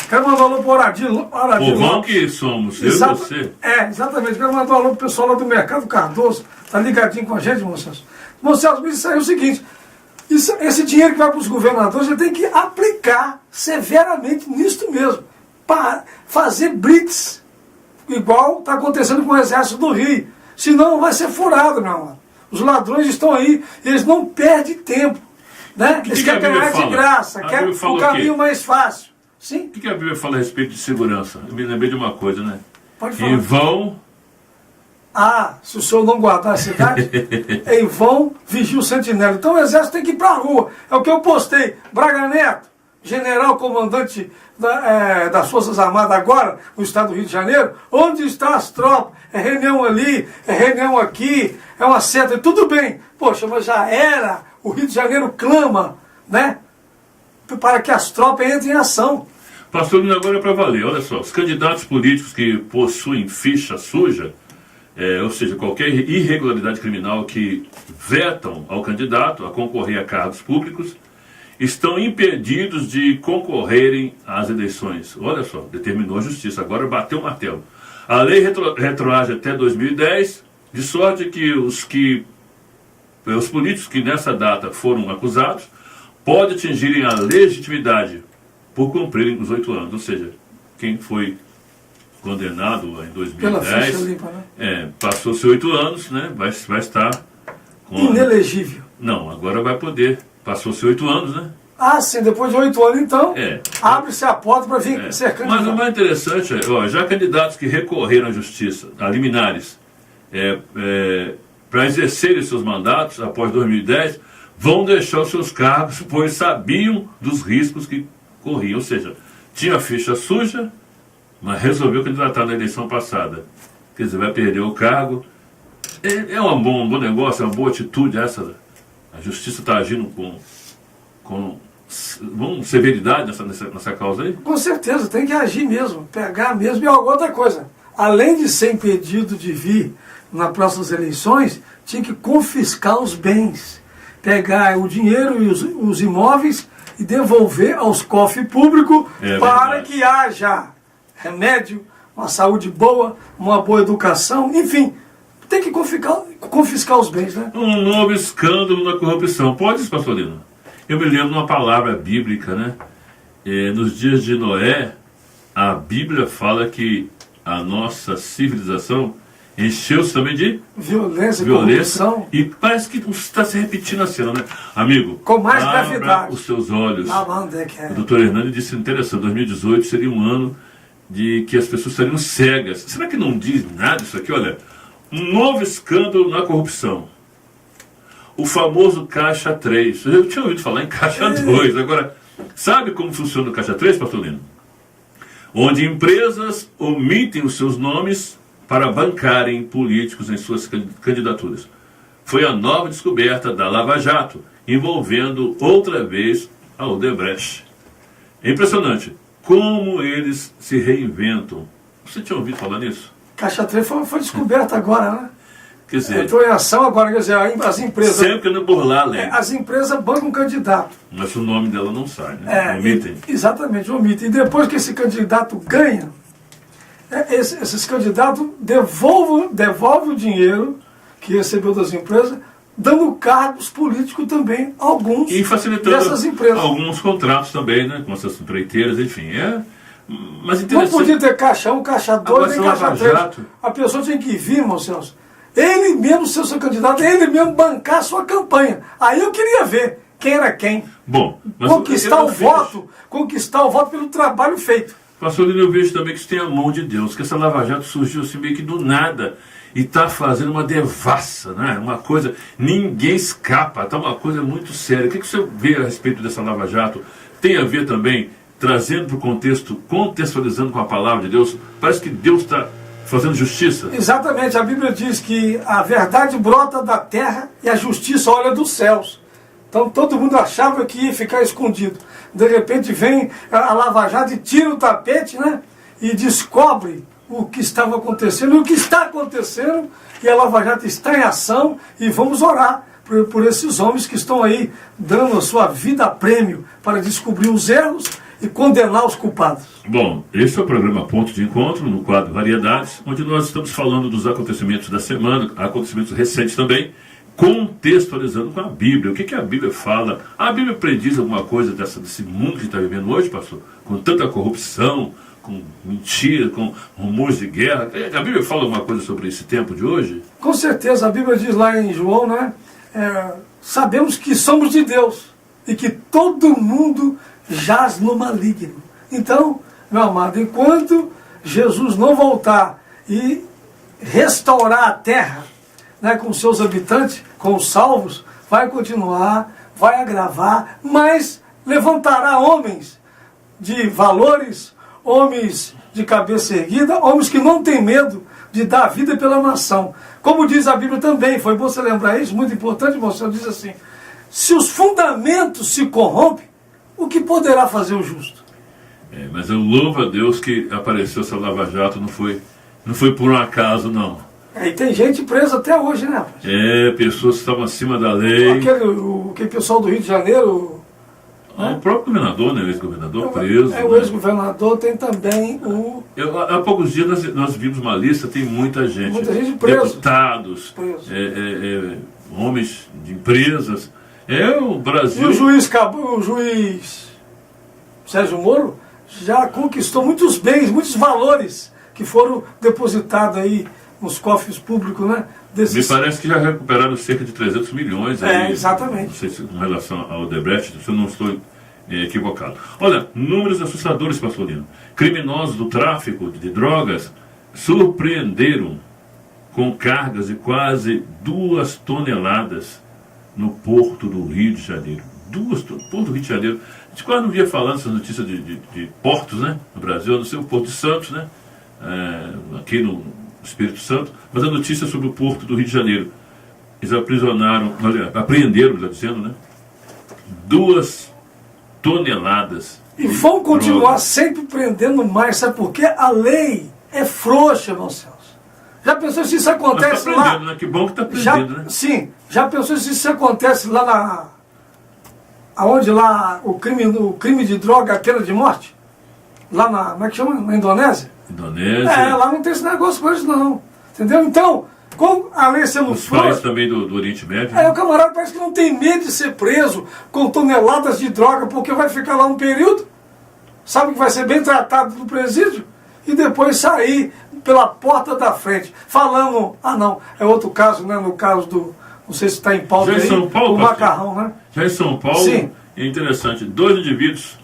Quero mandar um alô para o Aradir. Povão que somos, eu e você. Exatamente. Quero mandar um alô para o pessoal lá do Mercado Cardoso. Tá ligadinho com a gente, moças. Moças, isso aí é o seguinte. Esse dinheiro que vai para os governadores, ele tem que aplicar severamente nisto mesmo. Para fazer blitz, igual está acontecendo com o Exército do Rio. Senão vai ser furado, meu amor. Os ladrões estão aí, eles não perdem tempo. Né? Eles querem ganhar de graça, querem o caminho mais fácil. Sim? O que a Bíblia fala a respeito de segurança? Eu me lembrei de uma coisa, né? Pode falar. Em vão... se o senhor não guardar a cidade, em vão vigia o sentinela. Então o exército tem que ir para a rua. É o que eu postei. Braga Neto, general comandante das Forças Armadas agora, no estado do Rio de Janeiro. Onde estão as tropas? É reunião ali, é reunião aqui, é uma seta. Tudo bem. Poxa, mas já era. O Rio de Janeiro clama, né? Para que as tropas entrem em ação. Pastor Lino, agora é para valer. Olha só, os candidatos políticos que possuem ficha suja, ou seja, qualquer irregularidade criminal que vetam ao candidato a concorrer a cargos públicos, estão impedidos de concorrerem às eleições. Olha só, determinou a Justiça, agora bateu o martelo. A lei retroage até 2010, de sorte que os políticos que nessa data foram acusados podem atingirem a legitimidade por cumprirem os 8 anos. Ou seja, quem foi condenado em 2010, limpa, né? passou-se 8 anos, né? Vai estar com... Inelegível. Não, agora vai poder. Passou-se 8 anos, né? Ah, sim, depois de 8 anos, então, abre-se a porta para vir ser candidato. Mas o mais interessante é, já candidatos que recorreram à justiça, a liminares, para exercerem seus mandatos após 2010, vão deixar os seus cargos, pois sabiam dos riscos que corriam. Ou seja, tinha a ficha suja, mas resolveu candidatar na eleição passada. Quer dizer, vai perder o cargo. É um bom negócio, é uma boa atitude essa. A justiça está agindo com severidade nessa causa aí? Com certeza, tem que agir mesmo, pegar mesmo. E outra coisa, além de ser impedido de vir nas próximas eleições, tinha que confiscar os bens, pegar o dinheiro e os imóveis e devolver aos cofres públicos para que haja remédio, uma saúde boa, uma boa educação, enfim, tem que confiscar os bens, né? Um novo escândalo na corrupção. Pode isso, pastor Lino? Eu me lembro de uma palavra bíblica, né? Nos dias de Noé, a Bíblia fala que a nossa civilização encheu-se também de violência, corrupção. E parece que está se repetindo a cena, né? Amigo, com mais abra gravidade os seus olhos. O doutor Hernani disse interessante, 2018 seria um ano de que as pessoas estariam cegas. Será que não diz nada isso aqui? Olha, um novo escândalo na corrupção. O famoso Caixa 3. Eu tinha ouvido falar em Caixa 2. Agora, sabe como funciona o Caixa 3, pastor Lino? Onde empresas omitem os seus nomes para bancarem políticos em suas candidaturas. Foi a nova descoberta da Lava Jato, envolvendo outra vez a Odebrecht. É impressionante como eles se reinventam. Você tinha ouvido falar nisso? Caixa 3 foi descoberta agora, né? Quer dizer, entrou em ação agora, quer dizer, as empresas... Sempre que burlar a lei. As empresas bancam um candidato. Mas o nome dela não sai, né? Omitem. Exatamente, omitem. E depois que esse candidato ganha, esses candidatos devolvem o dinheiro que recebeu das empresas, dando cargos políticos também, alguns e facilitando dessas empresas. Alguns contratos também, né? Com essas empreiteiras, enfim. Mas interessante. Não podia ter Caixa 1, Caixa 2, nem Caixa 3. A pessoa tinha que vir, irmão Celso. Ele mesmo ser seu candidato, ele mesmo bancar a sua campanha. Aí eu queria ver quem era quem. Bom, mas conquistar o voto pelo trabalho feito. Pastor Lino, eu vejo também que isso tem a mão de Deus, que essa Lava Jato surgiu assim meio que do nada e está fazendo uma devassa, né? Uma coisa, ninguém escapa, está uma coisa muito séria. O que você vê a respeito dessa Lava Jato? Tem a ver também, trazendo para o contexto, contextualizando com a palavra de Deus, parece que Deus está fazendo justiça? Exatamente, a Bíblia diz que a verdade brota da terra e a justiça olha dos céus. Então todo mundo achava que ia ficar escondido. De repente vem a Lava Jato e tira o tapete, né? E descobre o que estava acontecendo e o que está acontecendo. E a Lava Jato está em ação e vamos orar por esses homens que estão aí dando a sua vida a prêmio para descobrir os erros e condenar os culpados. Bom, esse é o programa Ponto de Encontro, no quadro Variedades, onde nós estamos falando dos acontecimentos da semana, acontecimentos recentes também, contextualizando com a Bíblia. O que a Bíblia fala? A Bíblia prediz alguma coisa desse mundo que está vivendo hoje, pastor? Com tanta corrupção, com mentira, com rumores de guerra. A Bíblia fala alguma coisa sobre esse tempo de hoje? Com certeza, a Bíblia diz lá em João, né? Sabemos que somos de Deus e que todo mundo jaz no maligno. Então, meu amado, enquanto Jesus não voltar e restaurar a terra, né, com seus habitantes, com os salvos, vai continuar, vai agravar, mas levantará homens de valores, homens de cabeça erguida, homens que não têm medo de dar vida pela nação. Como diz a Bíblia também, foi bom você lembrar isso, muito importante, você diz assim: se os fundamentos se corrompem, o que poderá fazer o justo? Mas eu louvo a Deus que apareceu essa Lava Jato, não foi por um acaso, não. E tem gente presa até hoje, né? Pessoas que estavam acima da lei. Aquele pessoal do Rio de Janeiro. O próprio governador, né? O ex-governador preso. O ex-governador tem também o... Há poucos dias nós vimos uma lista, tem muita gente. Muita gente presa. Deputados, homens de empresas. O Brasil... E o juiz Sérgio Moro já conquistou muitos bens, muitos valores que foram depositados aí nos cofres públicos, né? Me parece que já recuperaram cerca de 300 milhões. Aí, exatamente. Não sei se com relação ao Odebrecht, se eu não estou equivocado. Olha, números assustadores, pastor Lino. Criminosos do tráfico de drogas surpreenderam com cargas de quase 2 toneladas no porto do Rio de Janeiro. Porto do Rio de Janeiro. A gente quase não via falando essas notícias de portos, né? No Brasil, no seu Porto de Santos, né? Aqui no Espírito Santo, mas a notícia sobre o Porto do Rio de Janeiro. Eles apreenderam, melhor dizendo, né? 2 toneladas. E vão continuar sempre prendendo mais, sabe por quê? A lei é frouxa, irmão Celso. Já pensou se isso acontece lá? Né? Que bom que está prendendo, né? Sim, já pensou se isso acontece lá aonde lá o crime de droga, a pena de morte? Lá como é que chama? Na Indonésia? Lá não tem esse negócio com eles não. Entendeu? Então, com a lei sendo os países também do Oriente Médio. O camarada parece que não tem medo de ser preso com toneladas de droga, porque vai ficar lá um período, sabe que vai ser bem tratado no presídio, e depois sair pela porta da frente, falando, não, é outro caso, né? No caso do, não sei se está em pauta aí, São Paulo, o macarrão, né? Já em São Paulo, sim. É interessante, 2 indivíduos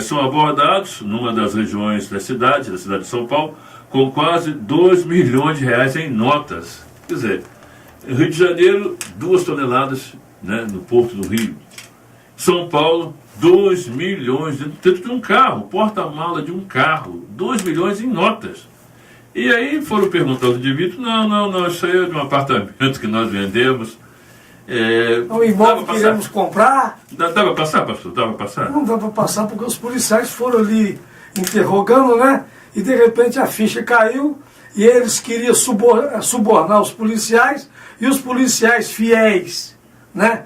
são abordados numa das regiões da cidade de São Paulo, com quase 2 milhões de reais em notas. Quer dizer, Rio de Janeiro, 2 toneladas, né, no Porto do Rio. São Paulo, 2 milhões dentro de um carro, porta-mala de um carro, 2 milhões em notas. E aí foram perguntar aos indivíduos, não, isso aí é de um apartamento que nós vendemos. O imóvel que queremos comprar. Dá para passar, pastor? Dá para passar? Não dá para passar porque os policiais foram ali interrogando, né? E de repente a ficha caiu e eles queriam subornar os policiais e os policiais fiéis, né?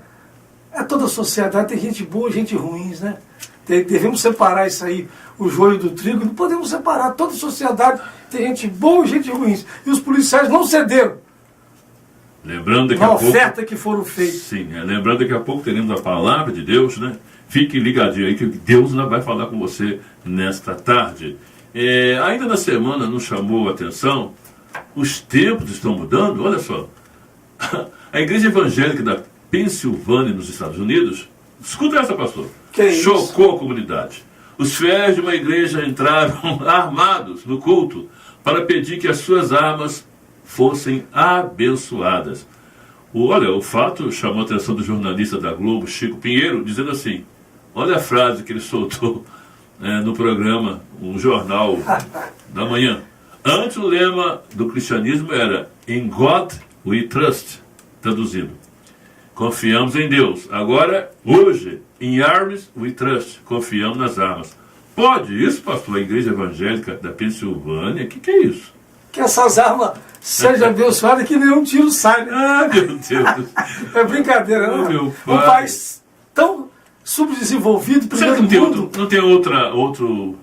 Toda a sociedade tem gente boa e gente ruim, né? Devemos separar isso aí, o joio do trigo, não podemos separar. Toda a sociedade tem gente boa e gente ruim. E os policiais não cederam. Lembrando daqui a pouco, oferta que foram feitas. Sim, lembrando daqui a pouco teremos a palavra de Deus, né? Fique ligadinho aí que Deus ainda vai falar com você nesta tarde. Ainda na semana nos chamou a atenção, os tempos estão mudando, olha só. A Igreja Evangélica da Pensilvânia, nos Estados Unidos, escuta essa, pastor, chocou a comunidade. Os fiéis de uma igreja entraram armados no culto para pedir que as suas armas fossem abençoadas. O fato chamou a atenção do jornalista da Globo, Chico Pinheiro, dizendo assim, olha a frase que ele soltou no programa, o Jornal da Manhã. Antes o lema do cristianismo era In God we trust, traduzido, confiamos em Deus. Agora, hoje, In Arms we trust, confiamos nas armas. Pode isso, pastor? A Igreja Evangélica da Pensilvânia, o que é isso? Que essas armas sejam abençoadas, que nenhum tiro sai, né? Meu Deus. É brincadeira, não? Um país tão subdesenvolvido, primeiro mundo. Não tem outro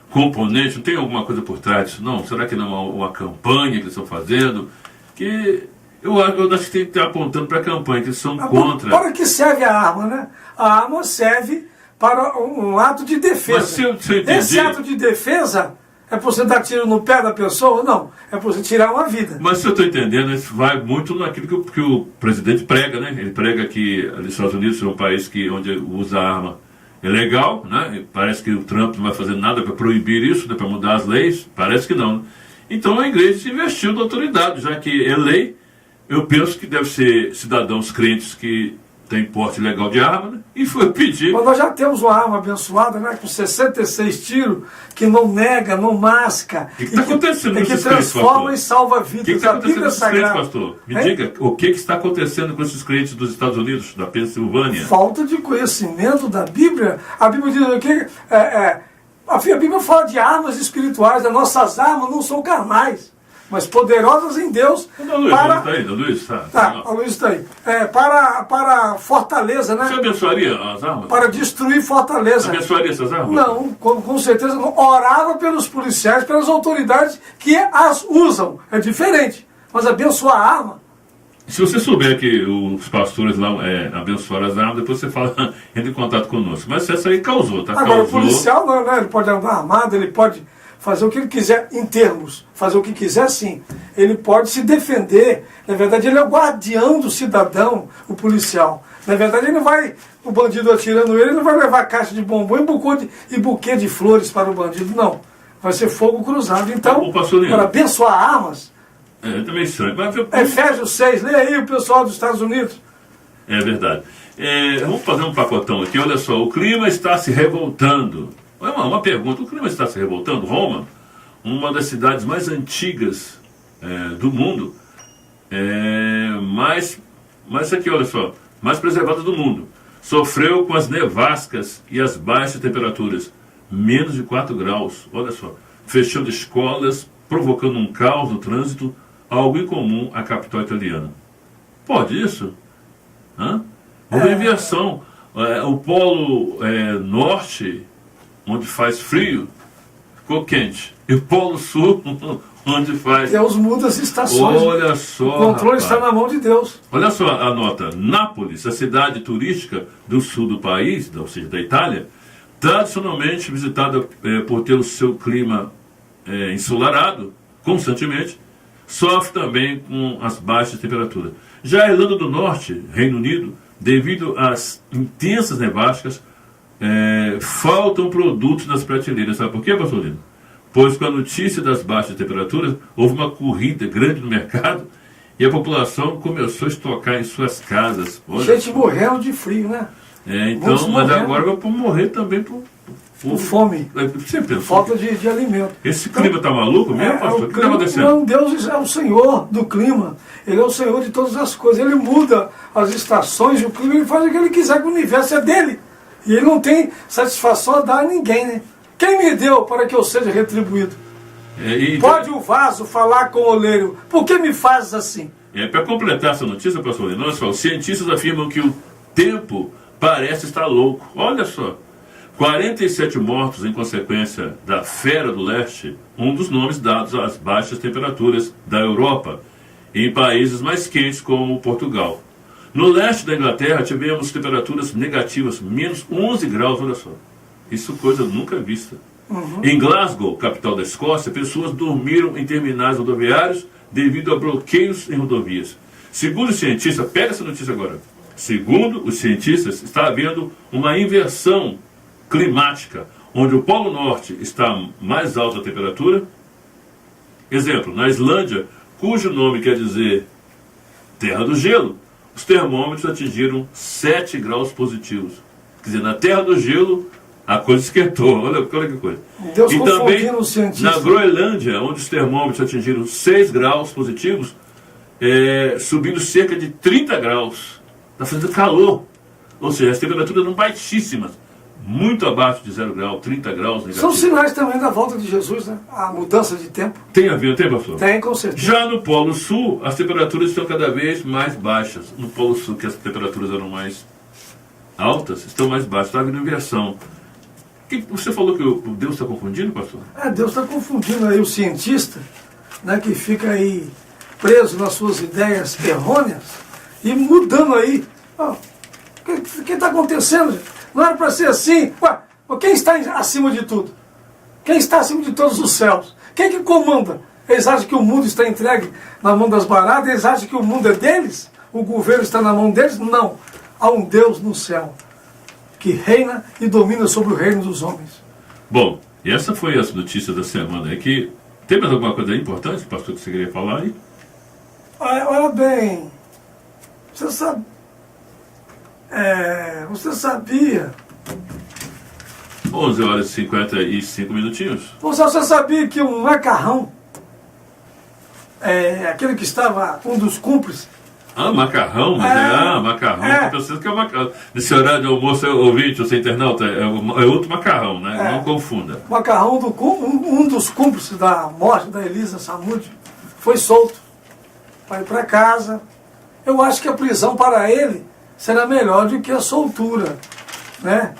componente, não tem alguma coisa por trás disso, não? Será que não é uma campanha que eles estão fazendo? Que eu acho que tem que estar apontando para a campanha, que eles são contra. Para que serve a arma, né? A arma serve para um ato de defesa. Mas se eu entendi... Esse ato de defesa é para você dar tiro no pé da pessoa? Não. É para você tirar uma vida. Mas se eu estou entendendo, isso vai muito naquilo que o presidente prega, né? Ele prega que os Estados Unidos é um país onde usa arma é legal, né? Parece que o Trump não vai fazer nada para proibir isso, né? Para mudar as leis. Parece que não. Né? Então a igreja se investiu na autoridade, já que é lei. Eu penso que deve ser cidadãos crentes que tem porte legal de arma, né? E foi pedir... Mas nós já temos uma arma abençoada, né? Com 66 tiros, que não nega, não masca. O que está acontecendo com esses crentes, pastor? Transforma e salva vidas. O que está acontecendo com esses crentes, pastor? Me diga, o que está acontecendo com esses crentes dos Estados Unidos, da Pensilvânia? Falta de conhecimento da Bíblia. A Bíblia diz o quê? A Bíblia fala de armas espirituais, as nossas armas não são carnais, mas poderosas em Deus para... Luiz, Tá, o Luiz está aí. Para fortaleza, né? Você abençoaria as armas? Para destruir fortaleza. Abençoaria essas armas? Não, com certeza não. Orava pelos policiais, pelas autoridades que as usam. É diferente. Mas abençoar a arma... Se você souber que os pastores lá abençoaram as armas, depois você fala, entra em contato conosco. Mas essa aí causou, tá? Agora, causou. O policial não, né? Ele pode andar armado, ele pode fazer o que ele quiser em termos. Fazer o que quiser, sim. Ele pode se defender. Na verdade, ele é o guardião do cidadão, o policial. Na verdade, ele não vai, o bandido atirando ele não vai levar caixa de bombom e buquê de flores para o bandido, não. Vai ser fogo cruzado. Então, para abençoar armas... É também estranho. Mas, Efésios 6, lê aí o pessoal dos Estados Unidos. É verdade. Vamos fazer um pacotão aqui. Olha só, o clima está se revoltando. Uma pergunta, o clima está se revoltando? Roma, uma das cidades mais antigas do mundo, mais aqui, olha só, mais preservada do mundo, sofreu com as nevascas e as baixas temperaturas, menos de 4 graus, olha só, fechando escolas, provocando um caos no trânsito, algo incomum à capital italiana. Pode isso? Houve inversão. O polo norte, onde faz frio, ficou quente. E o polo sul, onde faz... Deus muda as estações. Olha só, o controle está na mão de Deus. Olha só a nota. Nápoles, a cidade turística do sul do país, ou seja, da Itália, tradicionalmente visitada por ter o seu clima ensolarado, constantemente, sofre também com as baixas temperaturas. Já a Irlanda do Norte, Reino Unido, devido às intensas nevascas, faltam produtos nas prateleiras. Sabe por quê, pastor Lino? Pois com a notícia das baixas temperaturas, houve uma corrida grande no mercado e a população começou a estocar em suas casas. Olha, gente morrendo de frio, né? Então, mas agora vai morrer também por fome. Falta de alimento. Esse clima está maluco mesmo, pastor? O que está acontecendo? Não, Deus é o Senhor do clima. Ele é o Senhor de todas as coisas. Ele muda as estações, o clima, ele faz o que ele quiser, que o universo é dele. E ele não tem satisfação a dar a ninguém, né? Quem me deu para que eu seja retribuído? Pode o vaso falar com o oleiro. Por que me fazes assim? Para completar essa notícia, pastor Lino, os cientistas afirmam que o tempo parece estar louco. Olha só. 47 mortos em consequência da Fera do Leste, um dos nomes dados às baixas temperaturas da Europa, em países mais quentes como Portugal. No leste da Inglaterra tivemos temperaturas negativas, menos 11 graus, olha só. Isso coisa nunca vista. Em Glasgow, capital da Escócia, pessoas dormiram em terminais rodoviários devido a bloqueios em rodovias. Segundo os cientistas, pega essa notícia agora. Segundo os cientistas, está havendo uma inversão climática, onde o Polo Norte está mais alta a temperatura. Exemplo, na Islândia, cujo nome quer dizer Terra do Gelo, os termômetros atingiram 7 graus positivos. Quer dizer, na Terra do Gelo, a coisa esquentou. Olha que coisa. Deus e também os cientistas. Na Groenlândia, onde os termômetros atingiram 6 graus positivos, subindo cerca de 30 graus. Está fazendo calor. Ou seja, as temperaturas eram baixíssimas. Muito abaixo de 0 grau, 30 graus negativos. São sinais também da volta de Jesus, né? A mudança de tempo. Tem a ver, tem, pastor? Tem, com certeza. Já no Polo Sul, as temperaturas estão cada vez mais baixas. No Polo Sul, que as temperaturas eram mais altas, estão mais baixas. Está havendo inversão. Você falou que Deus está confundindo, pastor? Deus está confundindo aí o cientista, né, que fica aí preso nas suas ideias errôneas e mudando aí. O que está acontecendo, gente? Não era para ser assim. Ué, quem está acima de tudo? Quem está acima de todos os céus? Quem que comanda? Eles acham que o mundo está entregue na mão das baratas? Eles acham que o mundo é deles? O governo está na mão deles? Não. Há um Deus no céu que reina e domina sobre o reino dos homens. Bom, e essa foi as notícias da semana. Tem mais alguma coisa importante, pastor, que você queria falar aí? Olha bem, você sabe... você sabia... 11 horas e 55 minutinhos. Você sabia que um macarrão, aquele que estava, um dos cúmplices, Ah, macarrão? Mas macarrão. Tem pessoas que é macarrão. Nesse horário de almoço, ouvinte, você internauta, é outro macarrão, né? Não confunda. Macarrão, um dos cúmplices da morte da Elisa Samúdio foi solto para ir para casa. Eu acho que a prisão para ele será melhor do que a soltura, né?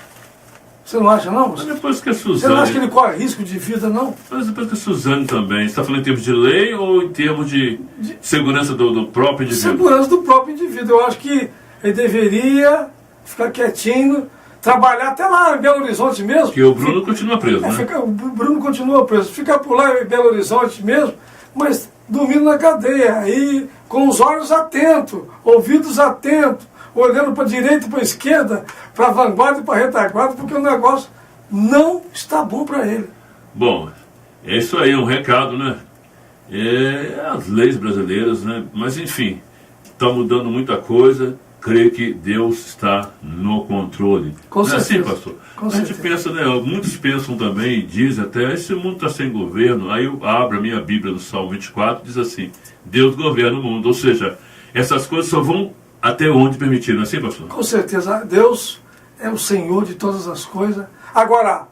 Você não acha, não? Mas depois que a Suzane... Você não acha que ele corre risco de vida, não? Mas depois que a Suzane também. Você está falando em termos de lei ou em termos de segurança do próprio indivíduo? Segurança do próprio indivíduo. Eu acho que ele deveria ficar quietinho, trabalhar até lá em Belo Horizonte mesmo. Porque o Bruno continua preso, né? O Bruno continua preso. Ficar por lá em Belo Horizonte mesmo, mas dormindo na cadeia. Aí com os olhos atentos, ouvidos atentos, olhando para a direita e para a esquerda, para a vanguarda e para a retaguarda, porque o negócio não está bom para ele. Bom, é isso aí, um recado, né? As leis brasileiras, né? Mas enfim, está mudando muita coisa. Creio que Deus está no controle. Com certeza. Não é assim, pastor? A gente pensa, né? Muitos pensam também, dizem até, esse mundo está sem governo. Aí eu abro a minha Bíblia no Salmo 24, diz assim, Deus governa o mundo. Ou seja, essas coisas só vão até onde permitir, não é assim, pastor? Com certeza. Deus é o Senhor de todas as coisas. Agora,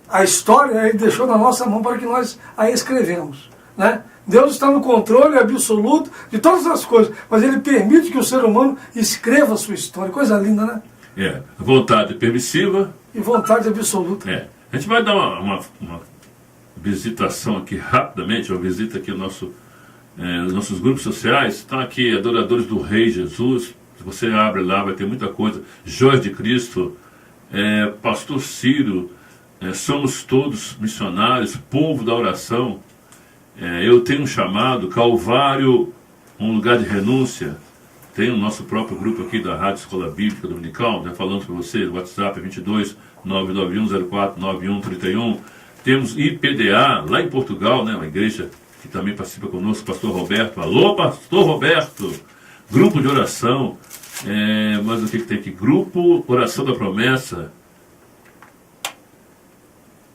a história Ele deixou na nossa mão para que nós a escrevemos, né? Deus está no controle absoluto de todas as coisas, mas Ele permite que o ser humano escreva a sua história. Coisa linda, né? Vontade permissiva. E vontade absoluta. A gente vai dar uma visitação aqui rapidamente, uma visita aqui ao nos nossos grupos sociais. Estão aqui adoradores do Rei Jesus. Se você abre lá, vai ter muita coisa. Joias de Cristo, Pastor Ciro, somos todos missionários, povo da oração. Eu tenho um chamado, Calvário, um lugar de renúncia. Tem o nosso próprio grupo aqui da Rádio Escola Bíblica Dominical, né, falando para você, o WhatsApp é 22 99104 9131. Temos IPDA, lá em Portugal, né, uma igreja que também participa conosco, Pastor Roberto. Alô, Pastor Roberto! Grupo de oração. Mas o que tem aqui? Grupo Oração da Promessa.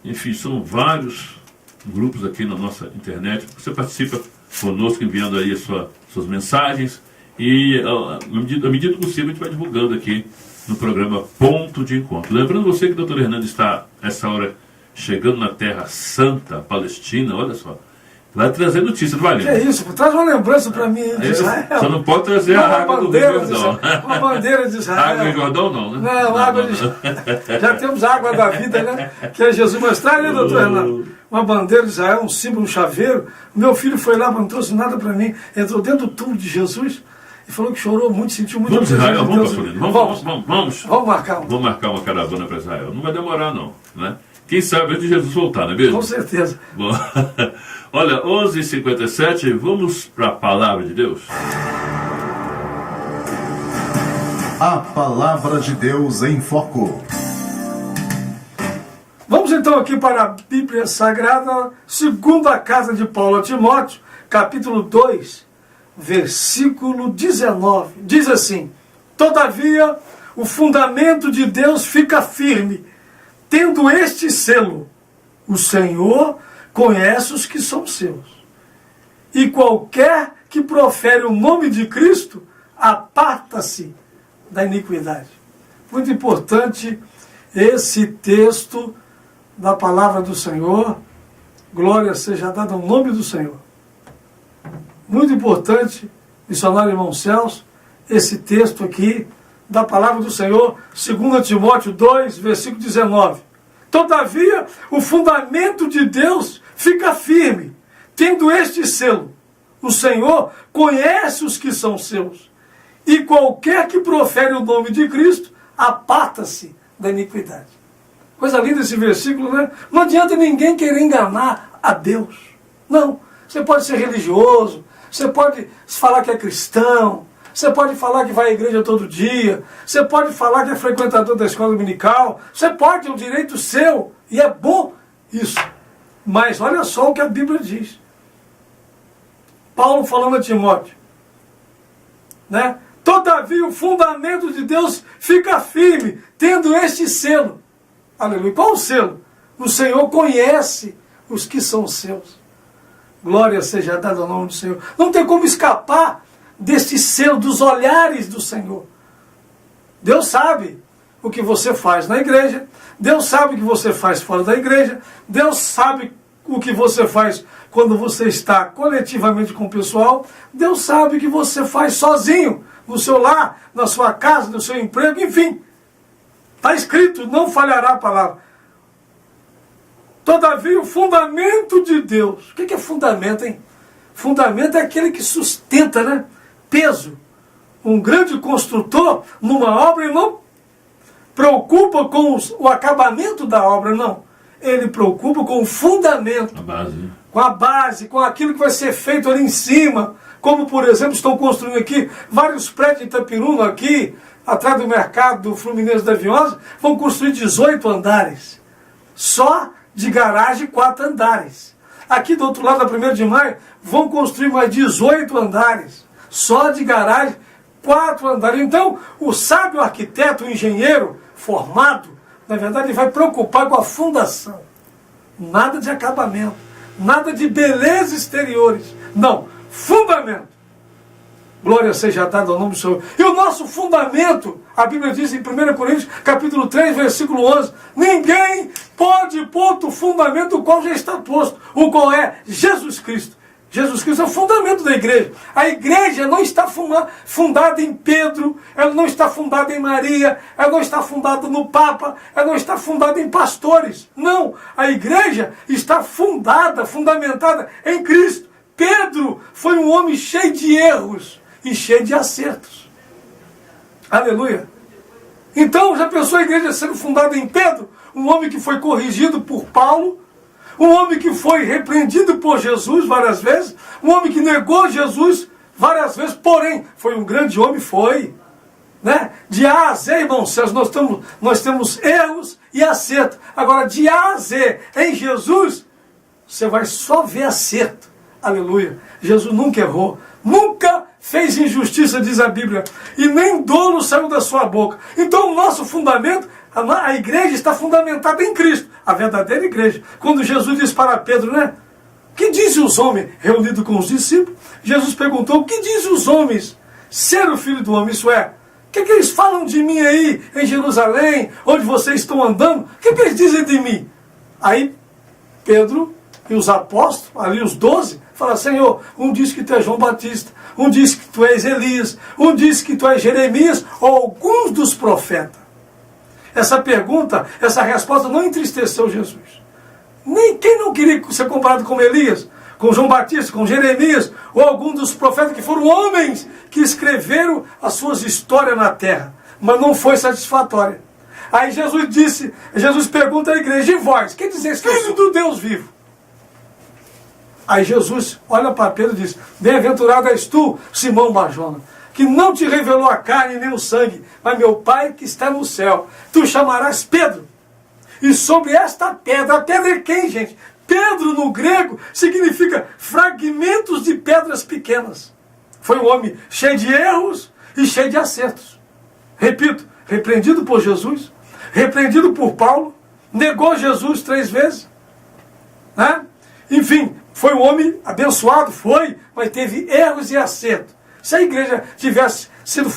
Enfim, são vários grupos aqui na nossa internet. Você participa conosco enviando aí suas mensagens e à medida possível a gente vai divulgando aqui no programa Ponto de Encontro. Lembrando você que o Dr. Hernando está essa hora chegando na Terra Santa, Palestina, olha só. Vai trazer notícia, não vai, Que é isso? Traz uma lembrança para mim de Israel. Só não pode trazer a água do Rio Jordão. Uma bandeira de Israel. Água do Jordão não, né? Não, água de Já temos a água da vida, né? Que é Jesus. Mas traz, né, doutor Renato? Uma bandeira de Israel, um símbolo, um chaveiro. Meu filho foi lá, mas não trouxe nada para mim. Entrou dentro do túmulo de Jesus e falou que chorou muito, sentiu muito. Vamos Israel, vamos, pastor Lino. Vamos marcar. Vamos marcar uma caravana para Israel. Não vai demorar, não, né? Quem sabe antes de Jesus voltar, não é mesmo? Com certeza. Bom, olha, 11h57, vamos para a Palavra de Deus. A Palavra de Deus em Foco. Vamos então aqui para a Bíblia Sagrada, segunda carta de Paulo a Timóteo, capítulo 2, versículo 19. Diz assim: todavia, o fundamento de Deus fica firme, tendo este selo: o Senhor conhece os que são seus. E qualquer que profere o nome de Cristo, aparta-se da iniquidade. Muito importante esse texto da palavra do Senhor. Glória seja dada ao nome do Senhor. Muito importante, missionário irmão Celso, esse texto aqui da palavra do Senhor, 2 Timóteo 2, versículo 19. Todavia, o fundamento de Deus fica firme, tendo este selo: o Senhor conhece os que são seus, e qualquer que profere o nome de Cristo, aparta-se da iniquidade. Coisa linda esse versículo, né? Não adianta ninguém querer enganar a Deus. Não. Você pode ser religioso, você pode falar que é cristão, você pode falar que vai à igreja todo dia, você pode falar que é frequentador da escola dominical, você pode, é um direito seu, e é bom isso. Mas olha só o que a Bíblia diz. Paulo falando a Timóteo, né? Todavia o fundamento de Deus fica firme, tendo este selo. Aleluia. Qual o selo? O Senhor conhece os que são seus. Glória seja dada ao nome do Senhor. Não tem como escapar deste selo, dos olhares do Senhor. Deus sabe o que você faz na igreja, Deus sabe o que você faz fora da igreja, Deus sabe o que você faz quando você está coletivamente com o pessoal, Deus sabe o que você faz sozinho, no seu lar, na sua casa, no seu emprego, enfim. Está escrito, não falhará a palavra. Todavia, o fundamento de Deus. O que é fundamento, hein? Fundamento é aquele que sustenta, né? Peso. Um grande construtor, numa obra, ele não preocupa com o acabamento da obra, não. Ele preocupa com o fundamento. Com a base, com aquilo que vai ser feito ali em cima. Como, por exemplo, estão construindo aqui vários prédios em Itapiruna, aqui, atrás do mercado do Fluminense da Viosa, vão construir 18 andares. Só de garagem 4 andares. Aqui do outro lado, da 1º de maio, vão construir mais 18 andares. Só de garagem 4 andares. Então, o sábio arquiteto, o engenheiro formado, na verdade, ele vai preocupar com a fundação. Nada de acabamento. Nada de beleza exteriores. Não. Fundamento. Glória seja dada ao nome do Senhor. E o nosso fundamento, a Bíblia diz em 1 Coríntios, capítulo 3, versículo 11, ninguém pode pôr outro fundamento, o qual já está posto, o qual é Jesus Cristo. Jesus Cristo é o fundamento da igreja. A igreja não está fundada em Pedro, ela não está fundada em Maria, ela não está fundada no Papa, ela não está fundada em pastores. Não, a igreja está fundamentada em Cristo. Pedro foi um homem cheio de erros e cheio de acertos. Aleluia. Então, já pensou a igreja sendo fundada em Pedro? Um homem que foi corrigido por Paulo, um homem que foi repreendido por Jesus várias vezes, um homem que negou Jesus várias vezes, porém, foi um grande homem, foi. Né? De A a Z, irmãos céus, nós temos erros e acertos. Agora, de A a Z, em Jesus, você vai só ver acerto. Aleluia. Jesus nunca errou, nunca fez injustiça, diz a Bíblia, e nem dolo saiu da sua boca. Então o nosso fundamento, a igreja está fundamentada em Cristo, a verdadeira igreja. Quando Jesus disse para Pedro, né? Que dizem os homens, reunido com os discípulos, Jesus perguntou, o que dizem os homens ser o Filho do Homem? Isso é, o que eles falam de mim aí em Jerusalém, onde vocês estão andando? O que eles dizem de mim? Aí Pedro e os apóstolos, ali os 12, fala, Senhor, um diz que tu és João Batista, um diz que tu és Elias, um diz que tu és Jeremias, ou alguns dos profetas. Essa pergunta, essa resposta não entristeceu Jesus. Nem quem não queria ser comparado com Elias, com João Batista, com Jeremias, ou algum dos profetas que foram homens que escreveram as suas histórias na terra, mas não foi satisfatória. Aí Jesus pergunta à igreja, e vós, quem dizeis que filho do Deus vivo? Aí Jesus olha para Pedro e diz, bem-aventurado és tu, Simão Barjona, que não te revelou a carne nem o sangue, mas meu Pai que está no céu. Tu chamarás Pedro. E sobre esta pedra, a pedra é quem, gente? Pedro no grego significa fragmentos de pedras pequenas. Foi um homem cheio de erros e cheio de acertos. Repito, repreendido por Jesus, repreendido por Paulo, negou Jesus 3 vezes, né? Enfim, foi um homem abençoado, foi, mas teve erros e acertos. Se a igreja tivesse sido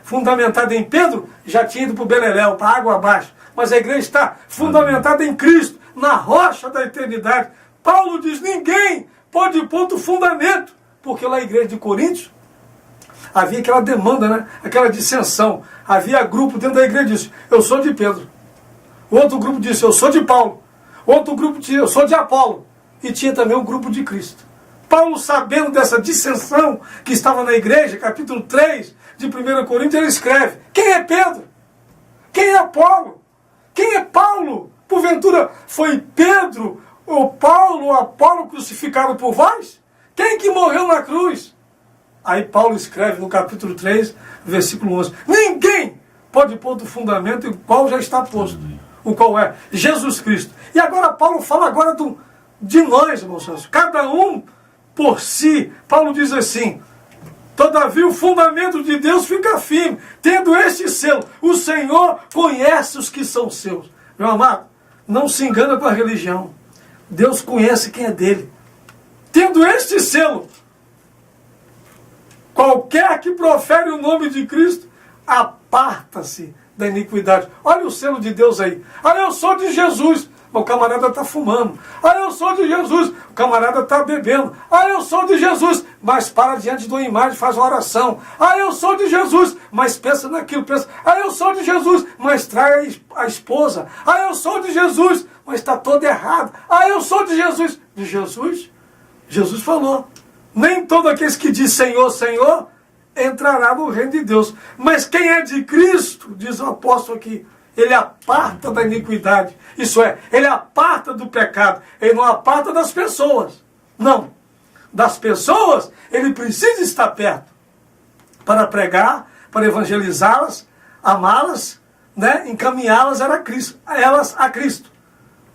fundamentada em Pedro, já tinha ido para o Beleléu, para a água abaixo. Mas a igreja está fundamentada em Cristo, na rocha da eternidade. Paulo diz, ninguém pode pôr outro fundamento, porque lá na igreja de Coríntios havia aquela demanda, né? Aquela dissensão. Havia grupo dentro da igreja que disse, eu sou de Pedro. O outro grupo disse, eu sou de Paulo. Outro grupo disse, eu sou de Apolo. E tinha também o grupo de Cristo. Paulo, sabendo dessa dissensão que estava na igreja, capítulo 3 de 1 Coríntios, ele escreve, quem é Pedro? Quem é Apolo? Quem é Paulo? Porventura foi Pedro, ou Paulo, ou Apolo crucificado por vós? Quem que morreu na cruz? Aí Paulo escreve no capítulo 3, versículo 11, ninguém pode pôr do fundamento o qual já está posto, o qual é Jesus Cristo. E agora Paulo fala agora de nós, irmãos, cada um por si. Paulo diz assim, todavia o fundamento de Deus fica firme, tendo este selo, o Senhor conhece os que são seus. Meu amado, não se engana com a religião. Deus conhece quem é dele. Tendo este selo, qualquer que profere o nome de Cristo, aparta-se da iniquidade. Olha o selo de Deus aí. Ah, eu sou de Jesus. O camarada está fumando. Ah, eu sou de Jesus. O camarada está bebendo. Ah, eu sou de Jesus. Mas para diante de uma imagem, faz uma oração. Ah, eu sou de Jesus. Mas pensa naquilo, pensa. Ah, eu sou de Jesus. Mas trai a esposa. Ah, eu sou de Jesus. Mas está todo errado. Ah, eu sou de Jesus. De Jesus? Jesus falou. Nem todo aquele que diz Senhor, Senhor, entrará no reino de Deus. Mas quem é de Cristo, diz o apóstolo aqui, ele aparta da iniquidade. Isso é, ele aparta do pecado. Ele não aparta das pessoas. Não. Das pessoas, ele precisa estar perto para pregar, para evangelizá-las, amá-las, né? Encaminhá-las elas a Cristo.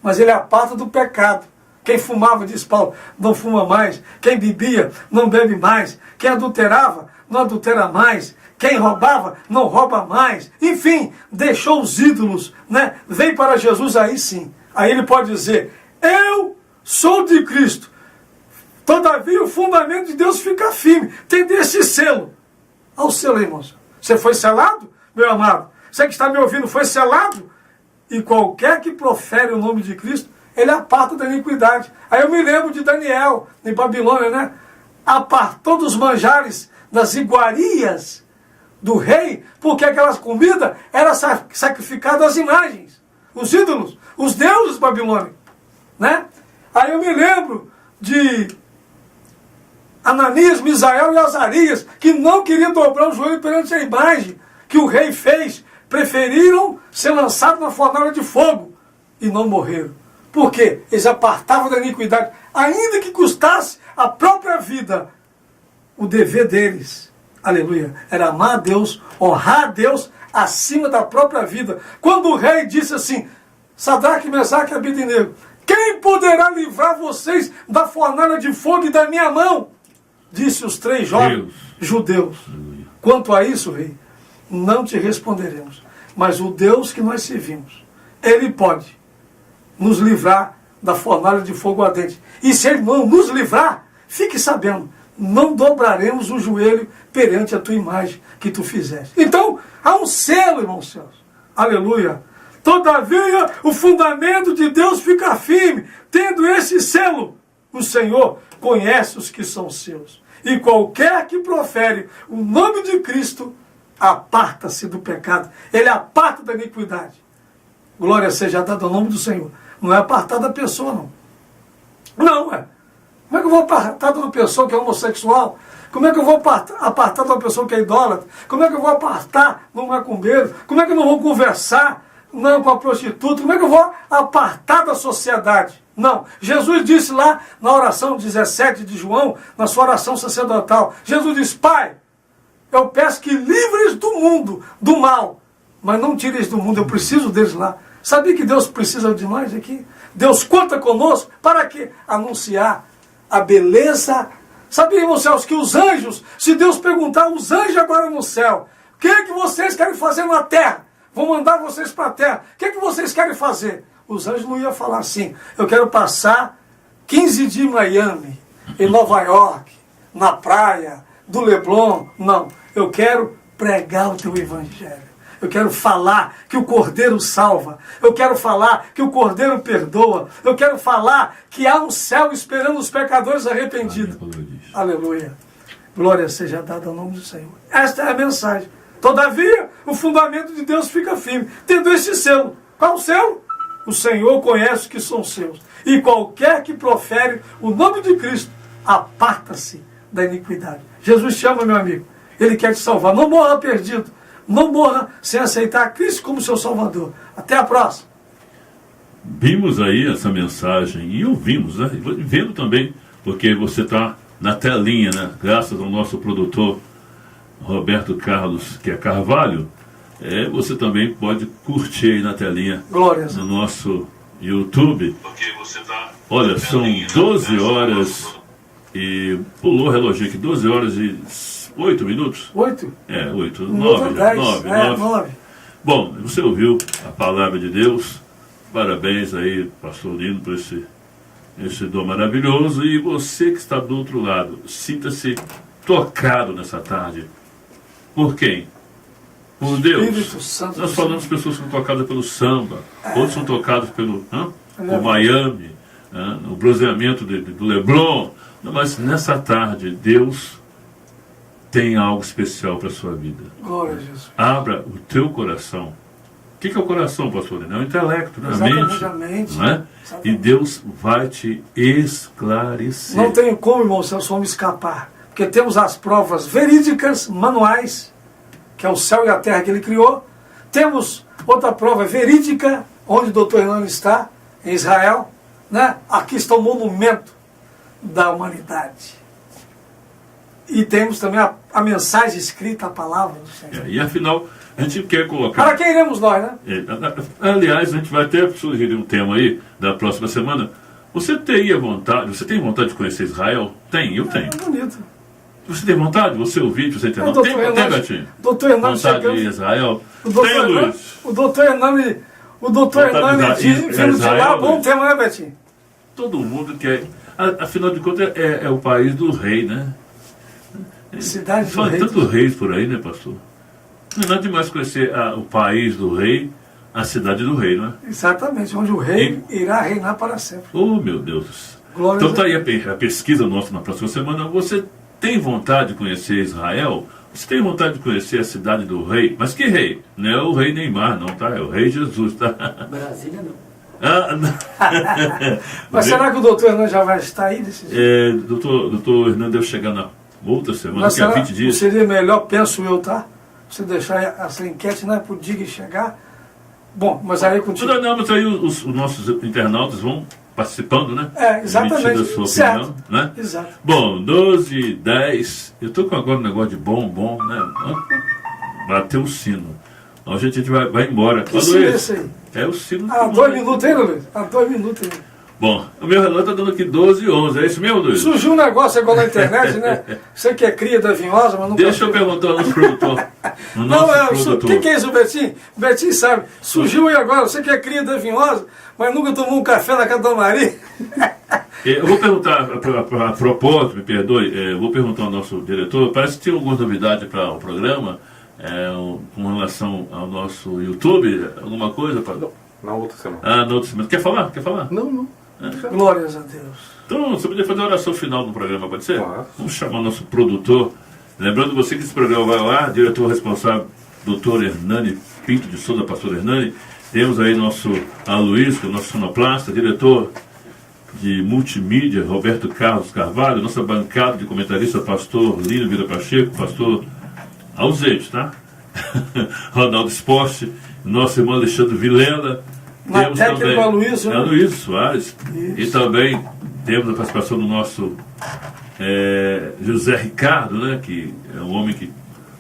Mas ele aparta do pecado. Quem fumava, diz Paulo, não fuma mais. Quem bebia, não bebe mais. Quem adulterava, não adultera mais. Quem roubava, não rouba mais. Enfim, deixou os ídolos, né? Vem para Jesus, aí sim. Aí ele pode dizer, eu sou de Cristo. Todavia o fundamento de Deus fica firme. Tem desse selo. Olha o selo aí, irmãos. Você foi selado, meu amado? Você que está me ouvindo foi selado? E qualquer que profere o nome de Cristo, ele aparta da iniquidade. Aí eu me lembro de Daniel, em Babilônia, né? Apartou dos manjares, das iguarias do rei, porque aquelas comidas eram sacrificadas às imagens, os ídolos, os deuses babilônicos, né? Aí eu me lembro de Ananias, Misael e Azarias, que não queriam dobrar o joelho perante a imagem que o rei fez, preferiram ser lançados na fornalha de fogo e não morreram. Por quê? Eles apartavam da iniquidade, ainda que custasse a própria vida. O dever deles, aleluia, era amar a Deus, honrar a Deus acima da própria vida. Quando o rei disse assim, Sadraque, Mesaque e Abednego, quem poderá livrar vocês da fornalha de fogo e da minha mão? Disse os 3 jovens judeus. Quanto a isso, rei, não te responderemos. Mas o Deus que nós servimos, ele pode nos livrar da fornalha de fogo ardente. E se ele não nos livrar, fique sabendo, não dobraremos o joelho perante a tua imagem que tu fizeste. Então, há um selo, irmãos céus. Aleluia. Todavia, o fundamento de Deus fica firme. Tendo esse selo, o Senhor conhece os que são seus. E qualquer que profere o nome de Cristo, aparta-se do pecado. Ele aparta da iniquidade. Glória seja dada ao nome do Senhor. Não é apartar da pessoa, não. Não, é. Como é que eu vou apartar de uma pessoa que é homossexual? Como é que eu vou apartar de uma pessoa que é idólatra? Como é que eu vou apartar de um macumbeiro? Como é que eu não vou conversar não com a prostituta? Como é que eu vou apartar da sociedade? Não. Jesus disse lá na oração 17 de João, na sua oração sacerdotal, Jesus disse, Pai, eu peço que livres do mundo, do mal, mas não tires do mundo, eu preciso deles lá. Sabia que Deus precisa de nós aqui? Deus conta conosco para quê? Anunciar a beleza. Sabia, irmãos céus, que os anjos, se Deus perguntar, os anjos agora no céu, o que é que vocês querem fazer na terra? Vou mandar vocês para a terra. O que é que vocês querem fazer? Os anjos não iam falar assim, eu quero passar 15 dias em Miami, em Nova York, na praia, do Leblon. Não, eu quero pregar o teu evangelho. Eu quero falar que o Cordeiro salva. Eu quero falar que o Cordeiro perdoa. Eu quero falar que há um céu esperando os pecadores arrependidos. Aleluia. Glória seja dada ao nome do Senhor. Esta é a mensagem. Todavia, o fundamento de Deus fica firme, tendo este selo. Qual o selo? O Senhor conhece os que são seus. E qualquer que profere o nome de Cristo, aparta-se da iniquidade. Jesus te ama, meu amigo. Ele quer te salvar. Não morra perdido. Não morra sem aceitar Cristo como seu Salvador. Até a próxima. Vimos aí essa mensagem e ouvimos, né? E vendo também, porque você está na telinha, né? Graças ao nosso produtor Roberto Carlos, que é Carvalho, você também pode curtir aí na telinha, no nosso YouTube. Olha, são 12 horas e pulou o relógio aqui, 12 horas e 8 minutos? 8? 8, 9. Bom, você ouviu a palavra de Deus. Parabéns aí, pastor Lino, por esse dom maravilhoso. E você que está do outro lado, sinta-se tocado nessa tarde. Por quem? Por Deus. Espírito Santo. Nós falamos de pessoas que são tocadas pelo samba, outros são tocados pelo o Miami, o bronzeamento do Leblon. Mas nessa tarde, Deus tem algo especial para a sua vida. Glória a Jesus. Abra o teu coração. O que é o coração, pastor? É o intelecto, né? A mente. Não é? E Deus vai te esclarecer. Não tenho como, irmão, se eu me escapar. Porque temos as provas verídicas, manuais, que é o céu e a terra que ele criou. Temos outra prova verídica, onde o doutor Hernani está, em Israel. Né? Aqui está o monumento da humanidade. E temos também a mensagem escrita, a palavra do Senhor. E afinal, a gente quer colocar... Para quem iremos nós, né? Aliás, a gente vai até sugerir um tema aí, da próxima semana. Você tem vontade de conhecer Israel? Tem, eu tenho. É bonito. Você tem vontade? Você ouviu, você tem vontade? Tem, Betinho? Doutor Hernani vontade chegando, de ir a Israel? Tem, Luiz? O doutor Hernani vindo de lá, bom tema, né, Betinho? Todo mundo quer... Afinal de contas, é o país do rei, né? Cidade do rei. Tantos reis por aí, né, pastor? Não é nada demais conhecer o país do rei, a cidade do rei, não é? Exatamente, onde o rei irá reinar para sempre. Oh, meu Deus. Glória então está aí a pesquisa nossa na próxima semana. Você tem vontade de conhecer Israel? Você tem vontade de conhecer a cidade do rei? Mas que rei? Não é o rei Neymar, não, tá? É o rei Jesus, tá? Brasília não. Mas será que o doutor Hernani já vai estar aí desse jeito? Doutor Hernani deve chegar na outra semana, que é 20 dias. Seria melhor, penso eu, tá? Você deixar essa enquete, né, para o Dig chegar. Bom, mas aí continua. Não, mas aí os nossos internautas vão participando, né? Exatamente. A sua opinião, né? Exato. Bom, 12, 10. Eu estou com agora um negócio de bom, né? Bateu o sino. Hoje a gente vai embora. Que sino é esse aí? É o sino. 2 minutos aí, Luiz? 2 minutos aí. Bom, o meu relógio está dando aqui 12 e 11, é isso mesmo, Luiz? Surgiu um negócio igual na internet, né? Você que é cria da Vinhosa, mas não... Deixa eu perguntar ao nosso produtor. O que é isso, Betinho? Betinho sabe. Surgiu aí agora, você que é cria da Vinhosa, mas nunca tomou um café na casa da Maria? Eu vou perguntar, a propósito, me perdoe, eu vou perguntar ao nosso diretor, parece que tinha alguma novidade para o programa, com relação ao nosso YouTube, alguma coisa? Na outra semana. Na outra semana. Quer falar? Não. Glórias a Deus. Então, você podia fazer a oração final no programa, pode ser? Vamos chamar o nosso produtor. Lembrando você que esse programa vai lá, diretor responsável, doutor Hernani Pinto de Souza, pastor Hernani. Temos aí nosso Aloysio, que é o nosso sonoplasta, diretor de multimídia, Roberto Carlos Carvalho, nossa bancada de comentarista, pastor Lino Vila Pacheco, pastor ausente, tá? Ronaldo Esporte, nosso irmão Alexandre Vilela. Na temos técnica também do Aloysio, né? Aloysio Soares. Isso. E também temos a participação do nosso José Ricardo, né? Que é um homem que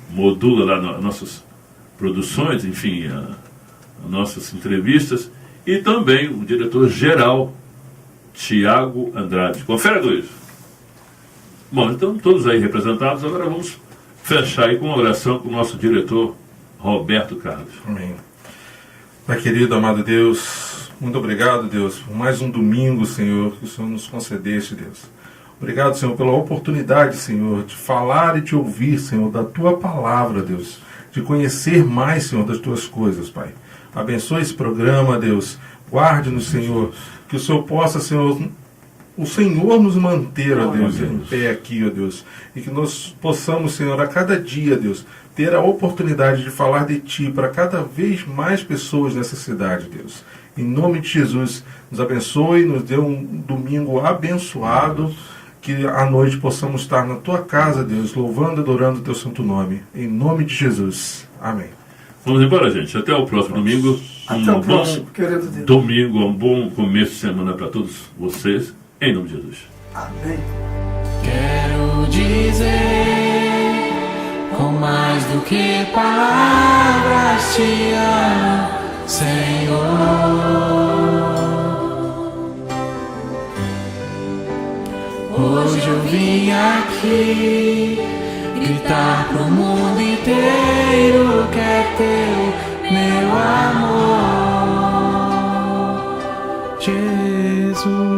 modula lá nossas produções, enfim, nossas entrevistas. E também o diretor-geral, Tiago Andrade. Confere, Luiz. Bom, então todos aí representados. Agora vamos fechar aí com uma oração com o nosso diretor, Roberto Carlos. Amém. Pai querido, amado Deus, muito obrigado, Deus, por mais um domingo, Senhor, que o Senhor nos concedeste, Deus. Obrigado, Senhor, pela oportunidade, Senhor, de falar e de ouvir, Senhor, da Tua palavra, Deus, de conhecer mais, Senhor, das Tuas coisas, Pai. Abençoe esse programa, Deus, guarde-nos, Senhor, que o Senhor possa, Senhor, o Senhor nos manter, ó Deus, em pé aqui, ó Deus, e que nós possamos, Senhor, a cada dia, Deus, ter a oportunidade de falar de Ti para cada vez mais pessoas nessa cidade, Deus. Em nome de Jesus, nos abençoe, nos dê um domingo abençoado, que à noite possamos estar na Tua casa, Deus, louvando e adorando o Teu santo nome. Em nome de Jesus. Amém. Vamos embora, gente. Até o próximo domingo. Até o próximo, querido Deus. Domingo, um bom começo de semana para todos vocês. Em nome de Jesus. Amém. Quero dizer, com mais do que palavras, te amo, Senhor. Hoje eu vim aqui gritar pro mundo inteiro que é teu, meu amor, Jesus.